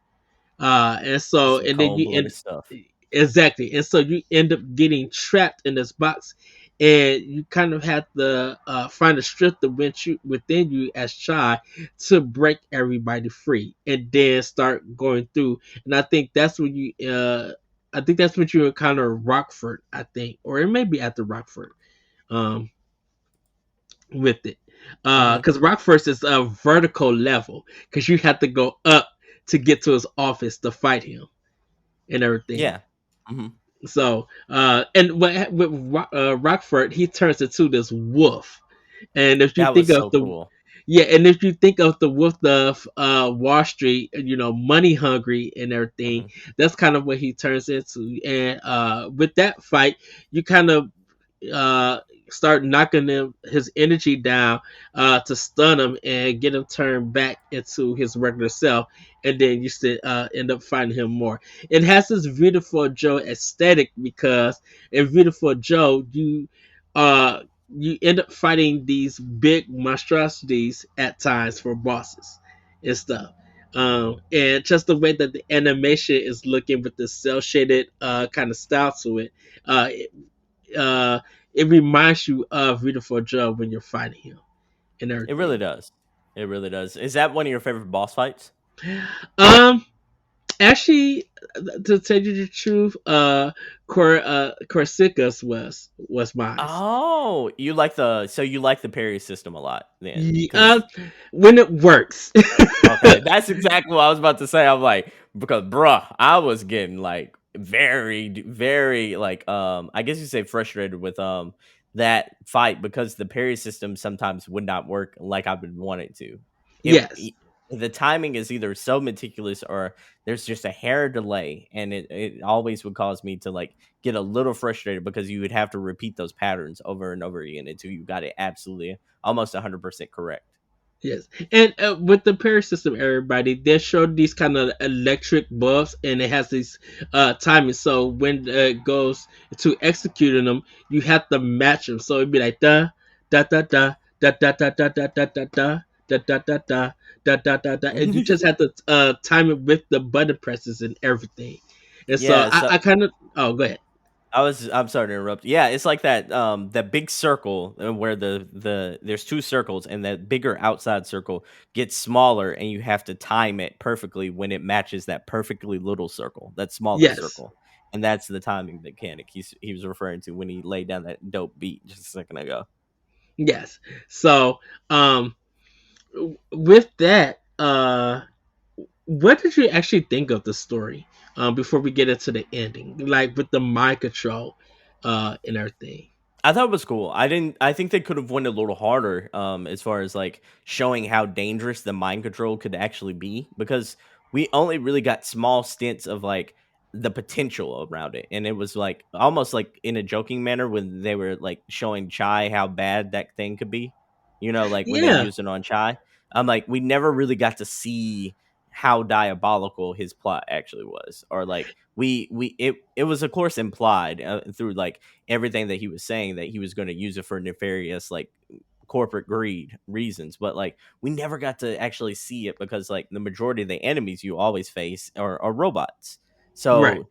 And so, Some and then cold you end blooded stuff. exactly, and so you end up getting trapped in this box, and you kind of have to find the strength within you as Chai to break everybody free, and then start going through. And I think that's when you encounter Rockford, I think, or it may be after Rockford, um, with it, Hmm. because Rockford is a vertical level, because you have to go up to get to his office to fight him and everything. Yeah. Hmm. So, and with Rockford, he turns into this wolf. And if you That think was of so the cool. yeah, and if you think of the wolf of Wall Street, money hungry and everything, Hmm. that's kind of what he turns into. And with that fight, you kind of uh, start knocking his energy down to stun him and get him turned back into his regular self, and then you still end up finding him more. It has this Beautiful Joe aesthetic because in Beautiful Joe you end up fighting these big monstrosities at times for bosses and stuff. And just the way that the animation is looking with the cell shaded kind of style to it, uh, uh, it reminds you of Beautiful Joe when you're fighting him and It really everything. does. It really does. Is that one of your favorite boss fights? Um, Actually, to tell you the truth, Corsicus was mine. Oh, you like the parry system a lot then, Ye- Uh, because when it works. okay, that's exactly what I was about to say. I'm like, because bruh, I was getting like very like I guess you say frustrated with that fight because the parry system sometimes would not work like I would want it to. Yes, The timing is either so meticulous or there's just a hair delay, and it always would cause me to like get a little frustrated because you would have to repeat those patterns over and over again until you got it absolutely almost 100% correct. yes. And with the parry system, everybody, they showed these kind of electric buffs, and it has these timing. So when it goes to executing them, you have to match them. So it'd be like da da da da da da da da da da da da da da da da, and you just have to time it with the button presses and everything. And so Yeah, I kind of go ahead. I'm sorry to interrupt. Yeah, it's like that big circle where there's two circles and that bigger outside circle gets smaller and you have to time it perfectly when it matches that perfectly little circle, that smaller Yes, circle. And that's the timing mechanic he was referring to when he laid down that dope beat just a second ago. yes. So um, with that what did you actually think of the story before we get into the ending, like with the mind control and everything? I thought it was cool. I think they could have went a little harder as far as like showing how dangerous the mind control could actually be because we only really got small stints of like the potential around it. And it was like almost like in a joking manner when they were like showing Chai how bad that thing could be. You know, like when they Yeah. used it on Chai. I'm like we never really got to see how diabolical his plot actually was or like it was of course implied through like everything that he was saying that he was going to use it for nefarious like corporate greed reasons, but like we never got to actually see it because like the majority of the enemies you always face are robots. Right. So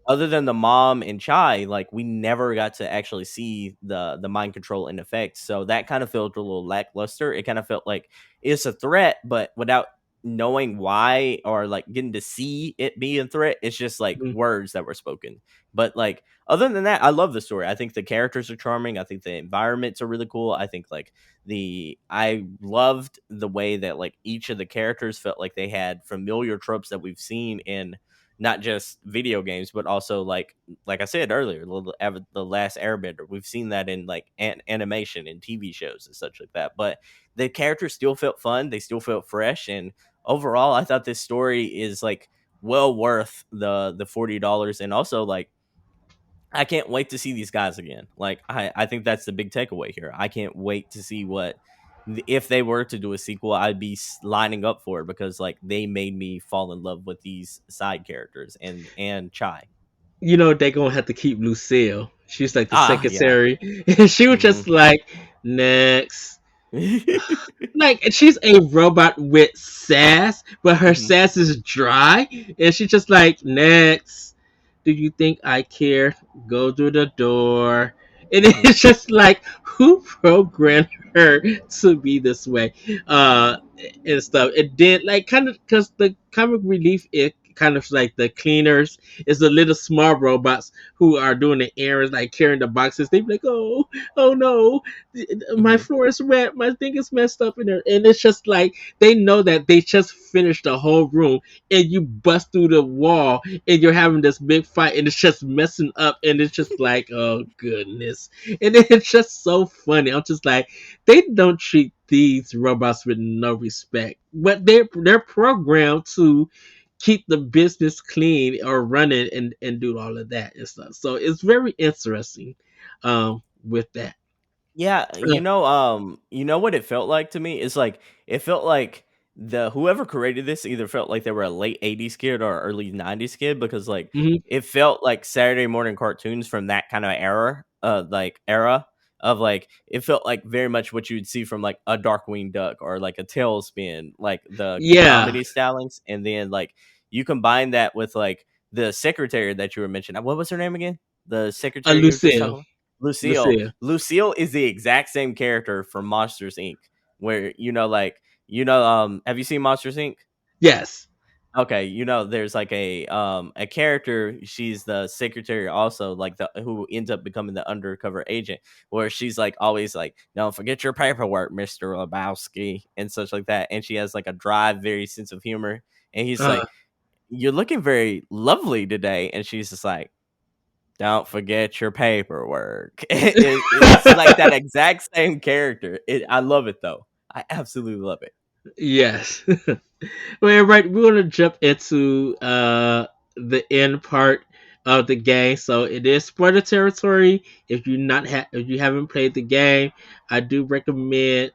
other than the mom and Chai, like we never got to actually see the mind control in effect. So that kind of felt a little lackluster. It kind of felt like it's a threat, but without knowing why or like getting to see it be a threat, it's just like Mm. words that were spoken. But like other than that, I love the story. I think the characters are charming. I think the environments are really cool. I think like I loved the way that like each of the characters felt like they had familiar tropes that we've seen in not just video games, but also like I said earlier, the Last Airbender. We've seen that in like animation and TV shows and such like that. But the characters still felt fun. They still felt fresh, and overall, I thought this story is like well worth the $40, and also like I can't wait to see these guys again. Like I think that's the big takeaway here. I can't wait to see what if they were to do a sequel, I'd be lining up for it because like they made me fall in love with these side characters and Chai. You know they're gonna have to keep Lucille. She's like the Ah, yeah. secretary, and she was Hmm. just like next. Like she's a robot with sass, but her Hmm. sass is dry, and she's just like next. Do you think I care? Go through the door. And Hmm. it's just like who programmed her to be this way, and stuff. It did like kind of because the comic relief it kind of like the cleaners is the little small robots who are doing the errands like carrying the boxes. They be like, oh no, my Hmm. floor is wet, my thing is messed up in there, and it's just like they know that they just finished the whole room, and you bust through the wall, and you're having this big fight, and it's just messing up, and it's just like, oh goodness, and it's just so funny. I'm just like, they don't treat these robots with no respect, but they're programmed to keep the business clean or running and do all of that and stuff. So it's very interesting with that. Yeah, you know what it felt like to me is like it felt like the whoever created this either felt like they were a late '80s kid or early '90s kid because like Mhm. it felt like Saturday morning cartoons from that kind of era of like it felt like very much what you'd see from like a Darkwing Duck or like a Tailspin, like the Yeah, comedy stylings, and then like you combine that with like the secretary that you were mentioning. What was her name again? The secretary you were just talking Lucille. about? Lucille. Lucille. Lucille is the exact same character from Monsters Inc. Where have you seen Monsters Inc? Yes. Okay, there's like a character, she's the secretary also, like the who ends up becoming the undercover agent, where she's like always like, don't forget your paperwork, Mr. Lebowski, and such like that. And she has like a dry, very sense of humor. And he's Uh, like, you're looking very lovely today. And she's just like, don't forget your paperwork. It's like that exact same character. I love it though. I absolutely love it. yes. Well, right, we're gonna jump into the end part of the game. So it is spoiler territory. If you haven't played the game, I do recommend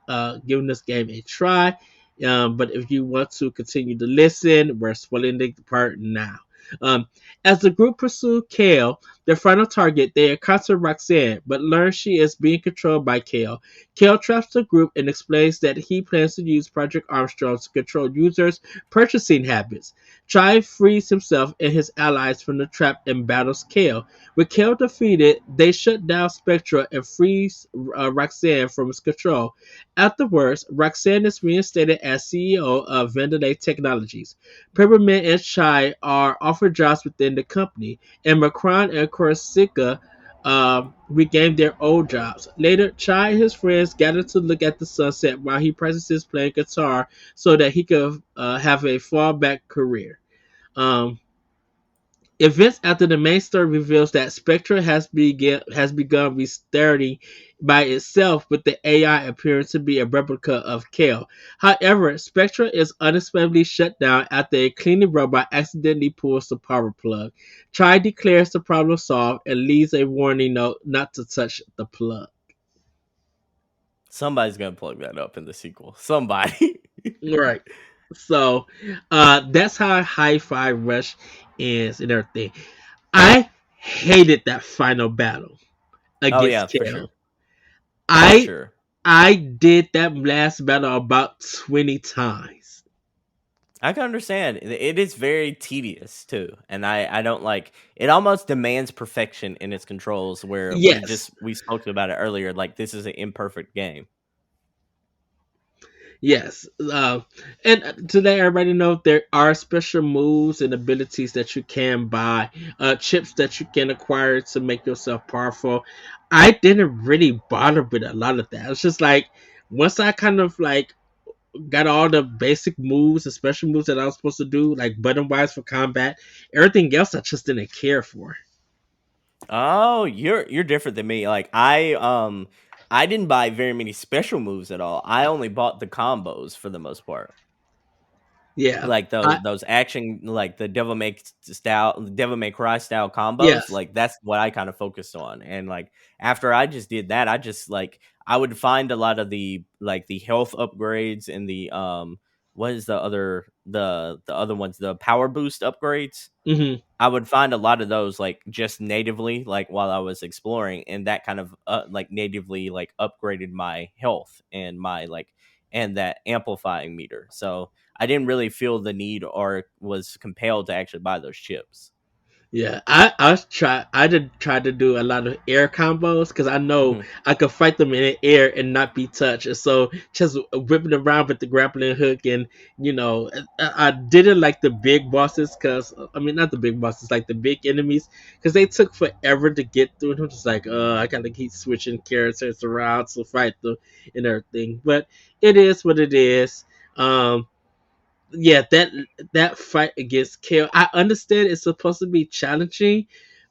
giving this game a try. But if you want to continue to listen, we're spoiling the part now. Um, as the group pursue Kale, their final target, they encounter Roxanne, but learn she is being controlled by Kale. Kale traps the group and explains that he plans to use Project Armstrong to control users' purchasing habits. Chai frees himself and his allies from the trap and battles Kale. With Kale defeated, they shut down Spectra and frees Roxanne from its control. Afterwards, Roxanne is reinstated as CEO of Vandalay Technologies. Peppermint and Chai are offered jobs within the company, and Macron and Corsica regained their old jobs. Later, Chai and his friends gather to look at the sunset while he practices playing guitar so that he could have a fallback career. Um, Events after the main story reveals that Spectra has begun restarting by itself, with the AI appearing to be a replica of Kale. However, Spectra is unexpectedly shut down after a cleaning robot accidentally pulls the power plug. Chai declares the problem solved and leaves a warning note not to touch the plug. Somebody's gonna plug that up in the sequel. Somebody. Right. So that's how Hi-Fi Rush is and everything. I hated that final battle Oh yeah, against for Kale. sure. For I sure. I did that last battle about 20 times. I can understand. It is very tedious too. And I don't like it almost demands perfection in its controls where Yes. we spoke about it earlier, like this is an imperfect game. Yes. And to let everybody know, there are special moves and abilities that you can buy, chips that you can acquire to make yourself powerful. I didn't really bother with a lot of that. It's just like once I kind of like got all the basic moves, the special moves that I was supposed to do, like button wise for combat. Everything else I just didn't care for. Oh, you're different than me. Like I didn't buy very many special moves at all. I only bought the combos for the most part. Yeah. Like I those action, like the Devil May Cry style combos, yes. like that's what I kind of focused on. And like after I just did that, I just like I would find a lot of the like the health upgrades and the what is the other ones, the power boost upgrades. Hmm. I would find a lot of those like just natively, like while I was exploring, and that kind of like natively like upgraded my health and my like and that amplifying meter. So I didn't really feel the need or was compelled to actually buy those chips. Yeah, I did try to do a lot of air combos because I know Mhm. I could fight them in the air and not be touched. And so just whipping around with the grappling hook, and I didn't like the big bosses because I mean not the big bosses, like the big enemies, because they took forever to get through. And I'm just like, I gotta keep switching characters around to fight them and everything. But it is what it is. Yeah, that fight against Kale, I understand it's supposed to be challenging,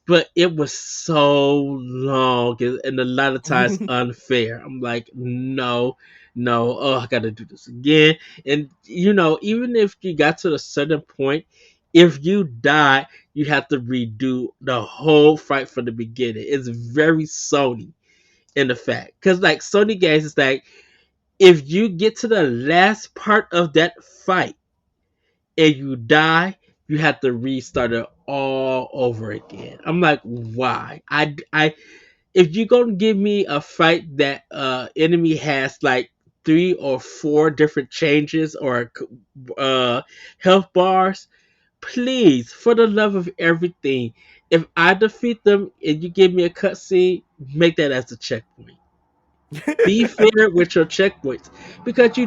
but it was so long and a lot of times unfair. I'm like, no, no, I gotta do this again. And even if you got to a certain point, if you die, you have to redo the whole fight from the beginning. It's very Sony in the fact. Because like Sony games is like, if you get to the last part of that fight and you die, you have to restart it all over again. I'm like, why? If you're gonna give me a fight that enemy has like 3 or 4 different changes or health bars, please, for the love of everything, if I defeat them and you give me a cutscene, make that as a checkpoint. Be fair with your checkpoints because you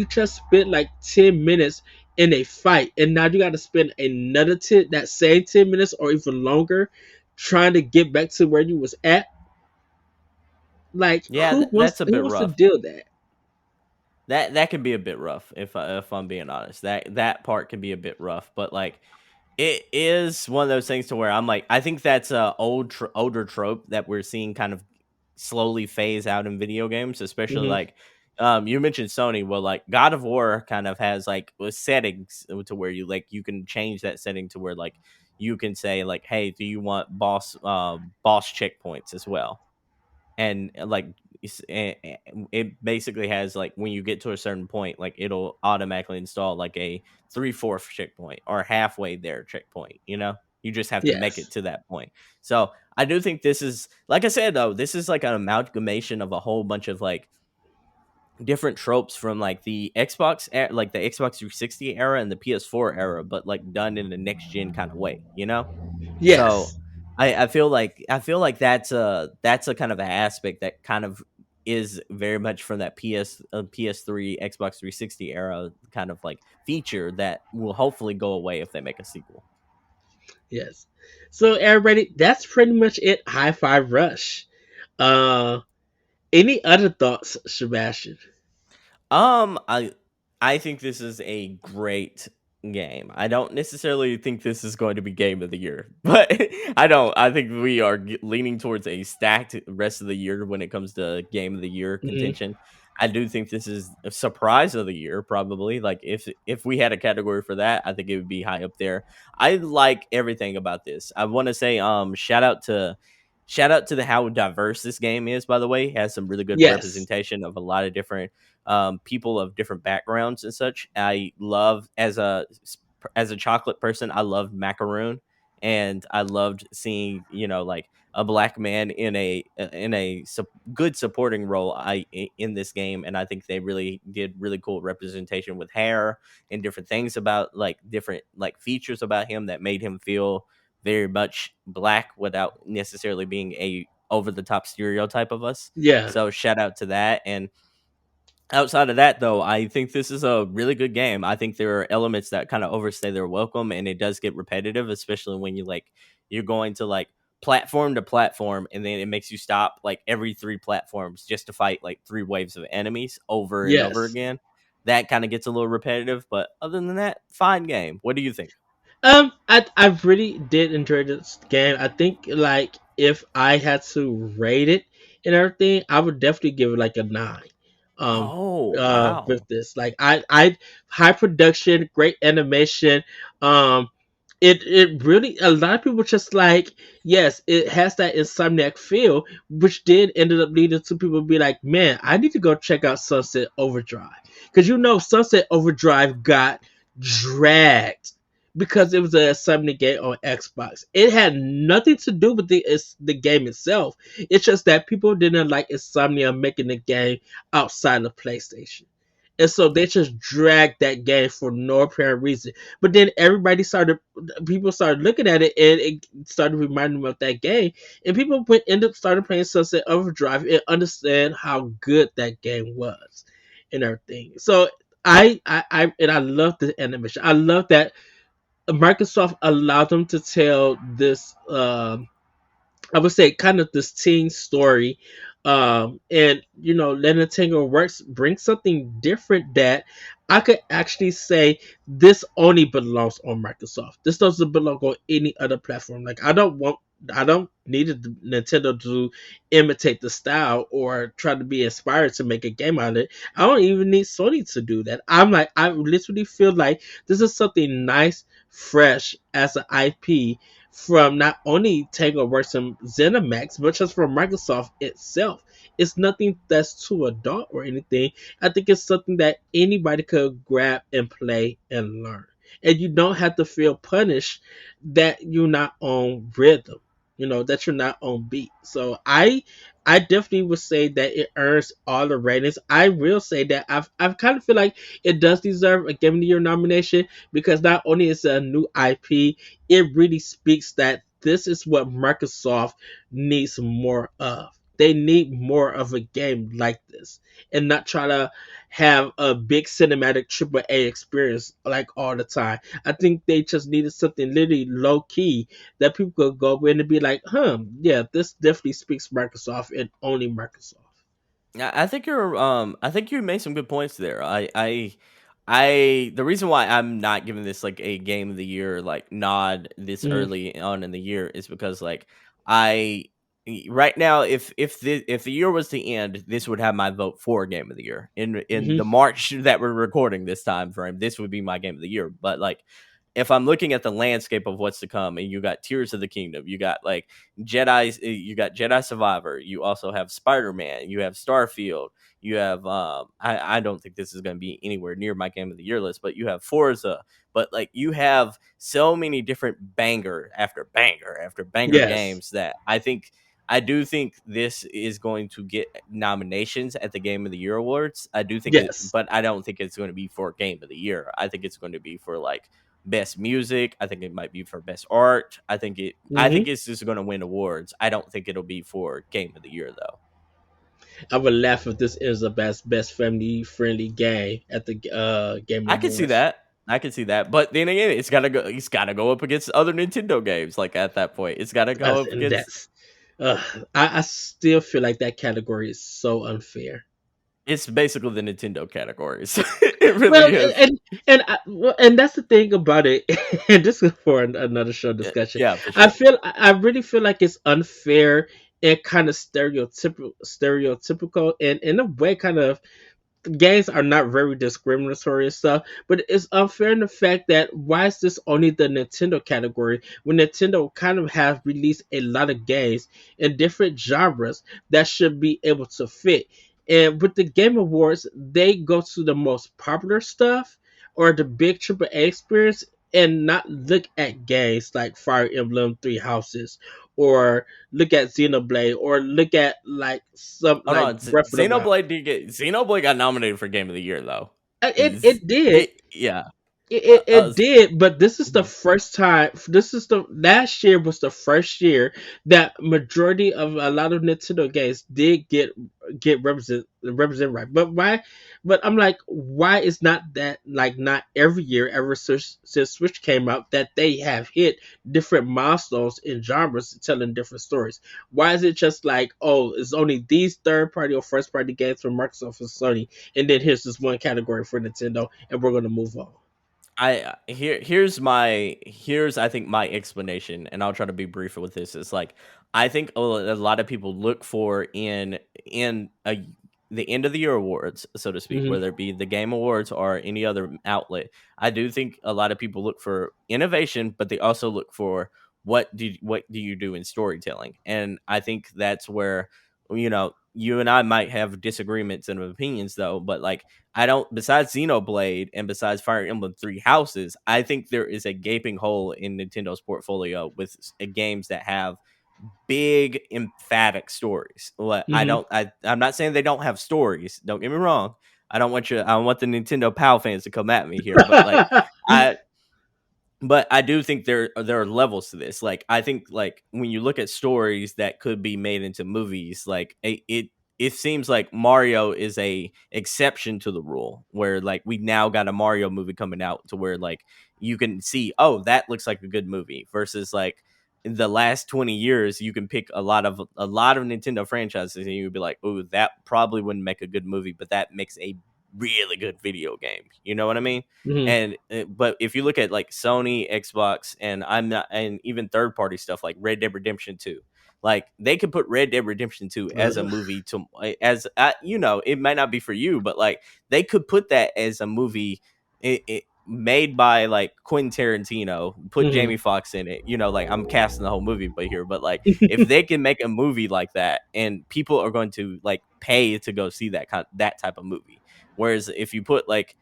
just spent like 10 minutes in a fight and now you got to spend another 10 that same 10 minutes or even longer trying to get back to where you was at. Like Yeah, who that's a bit wants to rough. deal that? That can be a bit rough if I'm being honest. That part can be a bit rough, but like it is one of those things to where I'm like, I think that's a older trope that we're seeing kind of slowly phase out in video games, especially Hmm. like you mentioned Sony. Well, like God of War kind of has like settings to where you can change that setting to where like you can say like, hey, do you want boss checkpoints as well? And like it basically has like when you get to a certain point, like it'll automatically install like a 3/4 checkpoint or halfway there checkpoint. You just have to make it Yes. to that point. So I do think this is, like I said though, this is like an amalgamation of a whole bunch of like different tropes from like the like the Xbox 360 era and the PS4 era, but like done in a next gen kind of way. So Yes. I feel like that's a kind of an aspect that kind of is very much from that PS3 Xbox 360 era kind of like feature that will hopefully go away if they make a sequel. Yes. So everybody, that's pretty much it. High Five Rush. Uh any other thoughts, Sebastian? I think this is a great game. I don't necessarily think this is going to be game of the year, but I don't. I think we are leaning towards a stacked rest of the year when it comes to game of the year Hmm. contention. I do think this is a surprise of the year, probably. Like if we had a category for that, I think it would be high up there. I like everything about this. I want to say shout out to the how diverse this game is. By the way, it has some really good Yes. representation of a lot of different people of different backgrounds and such. I love as a chocolate person, I loved macaroon, and I loved seeing like a black man in a good supporting role in this game, and I think they really did really cool representation with hair and different things about like different like features about him that made him feel very much black without necessarily being a over the top stereotype of us. Yeah. So shout out to that. And outside of that, though, I think this is a really good game. I think there are elements that kind of overstay their welcome, and it does get repetitive, especially when you're going to like platform to platform, and then it makes you stop like every 3 platforms just to fight like 3 waves of enemies over and over Yes. again. That kind of gets a little repetitive, but other than that, fine game. What do you think? I really did enjoy this game. I think like if I had to rate it and everything, I would definitely give it like a 9. Um, Oh wow. with this, like I high production, great animation. Um, it really a lot of people just like yes, it has that Insomniac feel, which did ended up leading to people be like, man, I need to go check out Sunset Overdrive because Sunset Overdrive got dragged because it was a Insomniac game on Xbox. It had nothing to do with the game itself. It's just that people didn't like Insomnia making the game outside of PlayStation. And so they just dragged that game for no apparent reason. But then people started looking at it and it started reminding them of that game. And people ended up started playing Sunset Overdrive and understand how good that game was and everything. So I love the animation. I love that Microsoft allowed them to tell this I would say kind of this teen story. And letting Tango Works bring something different that I could actually say this only belongs on Microsoft. This doesn't belong on any other platform. Like I don't need Nintendo to imitate the style or try to be inspired to make a game out of it. I don't even need Sony to do that. I literally feel like this is something nice, fresh as an IP from not only Tango Works and ZeniMax, but just from Microsoft itself. It's nothing that's too adult or anything. I think it's something that anybody could grab and play and learn. And you don't have to feel punished that you're not on rhythm, that you're not on beat. So I definitely would say that it earns all the ratings. I will say that I've kind of feel like it does deserve a Game of the Year nomination because not only is it a new IP, it really speaks that this is what Microsoft needs more of. They need more of a game like this and not try to have a big cinematic AAA experience like all the time. I think they just needed something literally low key that people could go in and be like, yeah, this definitely speaks Microsoft and only Microsoft. I think you made some good points there. The reason why I'm not giving this like a game of the year like nod this Mm-hmm. early on in the year is because like I right now if the year was to end, this would have my vote for game of the year. In the Mm-hmm. March that we're recording this time frame, this would be my game of the year. But like if I'm looking at the landscape of what's to come, and you got Tears of the Kingdom, you got like you got Jedi Survivor, you also have Spider-Man, you have Starfield, you have I don't think this is going to be anywhere near my game of the year list, but you have Forza, but like you have so many different banger after banger after banger Yes. games that I do think this is going to get nominations at the Game of the Year awards. I do think it, Yes. but I don't think it's going to be for Game of the Year. I think it's going to be for like best music. I think it might be for best art. I think Mm-hmm. it's just going to win awards. I don't think it'll be for Game of the Year though. I would laugh if this is a best family friendly game at the Game I can see Awards. that. I can see that. But then again, it's got to go. It's got to go up against other Nintendo games. Like at that point, it's got to go up And against. that's uh, I still feel like that category is so unfair. It's basically the Nintendo categories. It Well, really is. and that's the thing about it. And this is for another show discussion. Yeah, for sure. I really feel like it's unfair and kind of stereotypical, and in a way, kind of games are not very discriminatory and stuff, but it's unfair in the fact that why is this only the Nintendo category when Nintendo kind of have released a lot of games in different genres that should be able to fit. And with the Game Awards, they go to the most popular stuff or the big AAA experience and not look at games like Fire Emblem Three Houses or look at Xenoblade or look at like some Hold like on, Breath of the Wild. Xenoblade got nominated for Game of the Year though. It did. Yeah. it did, but this is the first time. This is the last year was the first year that majority of a lot of Nintendo games did get represent right. But why? But I'm like, why is not that like not every year ever since Switch came out that they have hit different milestones in genres telling different stories? Why is it just like, oh, it's only these third party or first party games from Microsoft and Sony, and then here's this one category for Nintendo, and we're gonna move on. Here's I think my explanation, and I'll try to be brief with this. Is like I think a lot of people look for in a the end of the year awards, so to speak, Hmm. whether it be the Game Awards or any other outlet. I do think a lot of people look for innovation, but they also look for what do you do in storytelling, and I think that's where you and I might have disagreements and opinions though, but like I don't. Besides Xenoblade and besides Fire Emblem Three Houses, I think there is a gaping hole in Nintendo's portfolio with games that have big, emphatic stories. I Hmm. don't. I'm not saying they don't have stories. Don't get me wrong. I don't want you. I don't want the Nintendo PAL fans to come at me here, but like I but I do think there are levels to this. Like I think like when you look at stories that could be made into movies, like it seems like Mario is a exception to the rule where like we now got a Mario movie coming out to where like you can see, oh, that looks like a good movie versus like in the last 20 years you can pick a lot of Nintendo franchises and you'd be like, oh, that probably wouldn't make a good movie, but that makes a really good video game. You know what I mean? Hmm. And but if you look at like Sony, Xbox, and I'm not, and even third party stuff like Red Dead Redemption 2, like they could put Red Dead Redemption 2 as a movie to as it might not be for you, but like they could put that as a movie made by like Quentin Tarantino, put Hmm. Jamie Foxx in it. Like I'm casting the whole movie, but here, but like if they can make a movie like that, and people are going to like pay to go see that type of movie. Whereas if you put like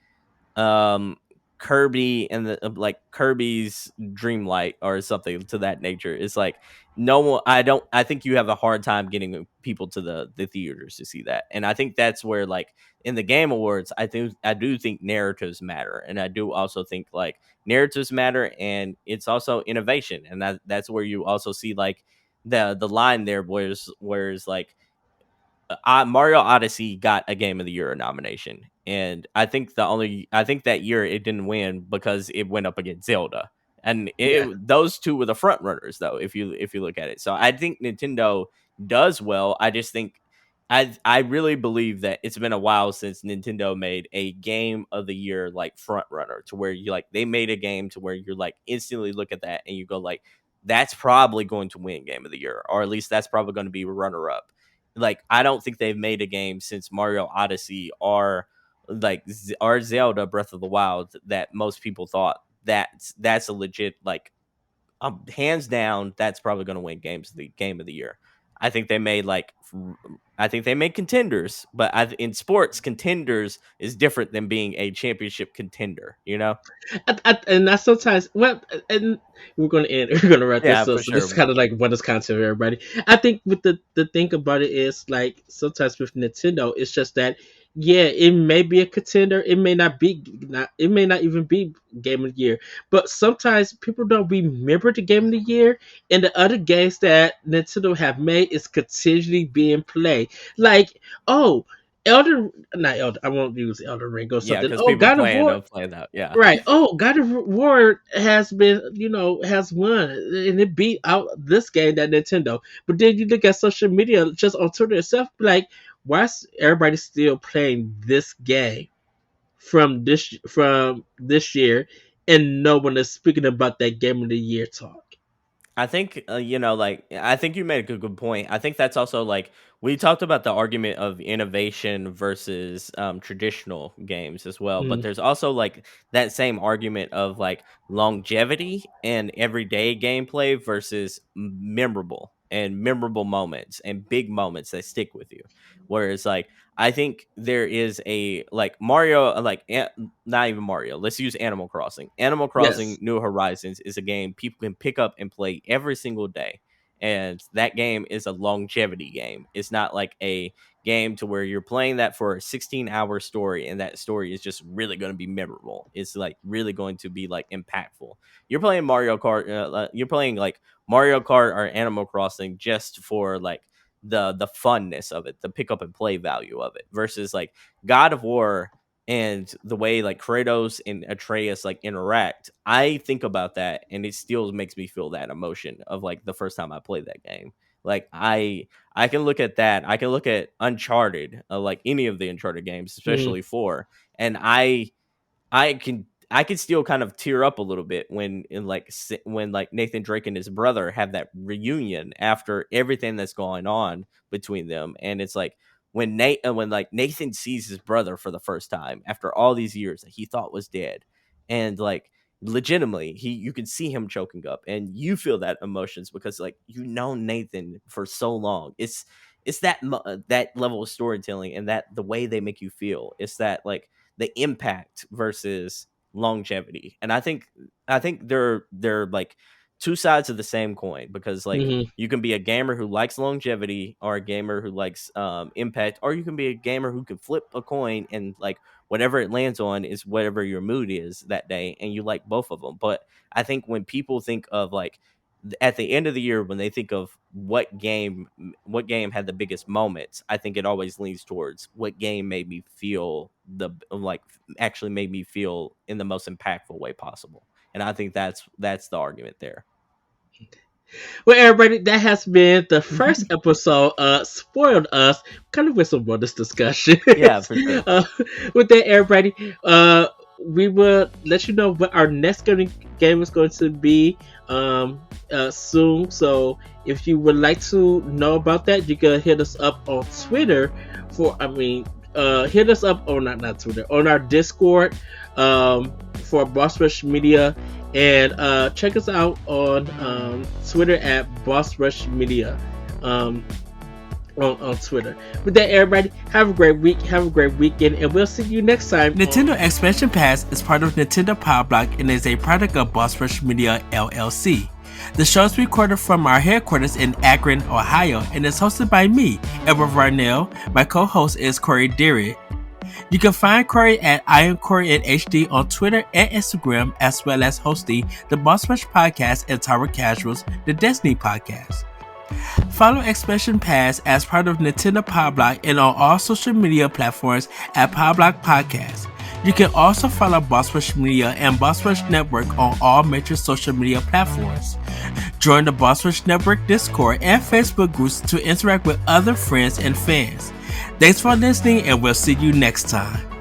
um Kirby and the like Kirby's Dreamlight or something to that nature. It's like no one. I think you have a hard time getting people to the theaters to see that, and I think that's where like in the Game Awards, I do think narratives matter, and I do also think like narratives matter, and it's also innovation, and that's where you also see like the line there, whereas like Mario Odyssey got a Game of the Year nomination, and I think that year it didn't win because it went up against Zelda, and Yeah. those two were the front runners though. If you look at it, so I think Nintendo does well. I just think I really believe that it's been a while since Nintendo made a Game of the Year like front runner to where you like they made a game to where you're like instantly look at that and you go like that's probably going to win Game of the Year, or at least that's probably going to be runner up. Like I don't think they've made a game since Mario Odyssey or like or Zelda Breath of the Wild that most people thought that's a legit like hands down that's probably going to win game of the year. I think they made I think they made contenders, but in sports contenders is different than being a championship contender. And I sometimes and we're gonna end. We're gonna wrap Yeah, this up. for So this sure. is kind of like bonus content for everybody. I think with the thing about it is like sometimes with Nintendo, it's just that yeah, it may be a contender. It may not be not. It may not even be Game of the Year. But sometimes people don't remember the Game of the Year, and the other games that Nintendo have made is continually being played. Like oh. Elder, not Elder. I won't use Elder Ring or Yeah, something. because Oh, people God of plan War. to play that. Yeah. Right. Oh, God of War has been, has won, and it beat out this game that Nintendo. But then you look at social media, just on Twitter itself, like, why is everybody still playing this game from this year, and no one is speaking about that Game of the Year talk? I think like I think you made a good point. I think that's also like we talked about the argument of innovation versus traditional games as well, but Mm, there's also like that same argument of like longevity and everyday gameplay versus memorable moments and big moments that stick with you. Whereas like I think there is a like Mario, not even Mario. Let's use Animal Crossing. Animal Crossing yes. New Horizons is a game people can pick up and play every single day. And that game is a longevity game. It's not like a game to where you're playing that for a 16-hour story and that story is just really going to be memorable. It's like really going to be like impactful. You're playing Mario Kart, you're playing like Mario Kart or Animal Crossing just for like the funness of it, the pick up and play value of it, versus like God of War and the way like Kratos and Atreus like interact. I think about that and it still makes me feel that emotion of like the first time I played that game. Like I can look at that. I can look at Uncharted, like any of the Uncharted games, Mm. especially 4, and I can still kind of tear up a little bit when when like Nathan Drake and his brother have that reunion after everything that's going on between them, and it's like when like Nathan sees his brother for the first time after all these years that he thought was dead, and like legitimately you can see him choking up and you feel that emotions because like Nathan for so long. It's that level of storytelling and that the way they make you feel. It's that like the impact versus longevity. And I think they're like two sides of the same coin, because like Mm-hmm. you can be a gamer who likes longevity or a gamer who likes impact, or you can be a gamer who can flip a coin and like whatever it lands on is whatever your mood is that day, and you like both of them. But I think when people think of like at the end of the year, when they think of what game had the biggest moments, I think it always leans towards what game made me feel actually made me feel in the most impactful way possible. And I think that's the argument there. Well, everybody, that has been the first episode. Spoiled us, kind of with some bonus discussion. Yeah, for sure. With that, everybody, we will let you know what our next game is going to be soon. So, if you would like to know about that, you can hit us up on Twitter. Hit us up on not Twitter, on our Discord for Boss Rush Media. And check us out on Twitter at Boss Rush Media on Twitter. With that, everybody, have a great week, have a great weekend, and we'll see you next time. Nintendo Expansion Pass is part of Nintendo Power Block and is a product of Boss Rush Media LLC. The show is recorded from our headquarters in Akron, Ohio, and is hosted by me, Edward Varnell. My co-host is Corey Derritt. You can find Corey at I am Corey at HD on Twitter and Instagram, as well as hosting the Boss Rush Podcast and Tower Casuals, the Destiny Podcast. Follow Expansion Pass as part of Nintendo Power Block and on all social media platforms at Power Block Podcast. You can also follow Boss Rush Media and Boss Rush Network on all major social media platforms. Join the Boss Rush Network Discord and Facebook groups to interact with other friends and fans. Thanks for listening, and we'll see you next time.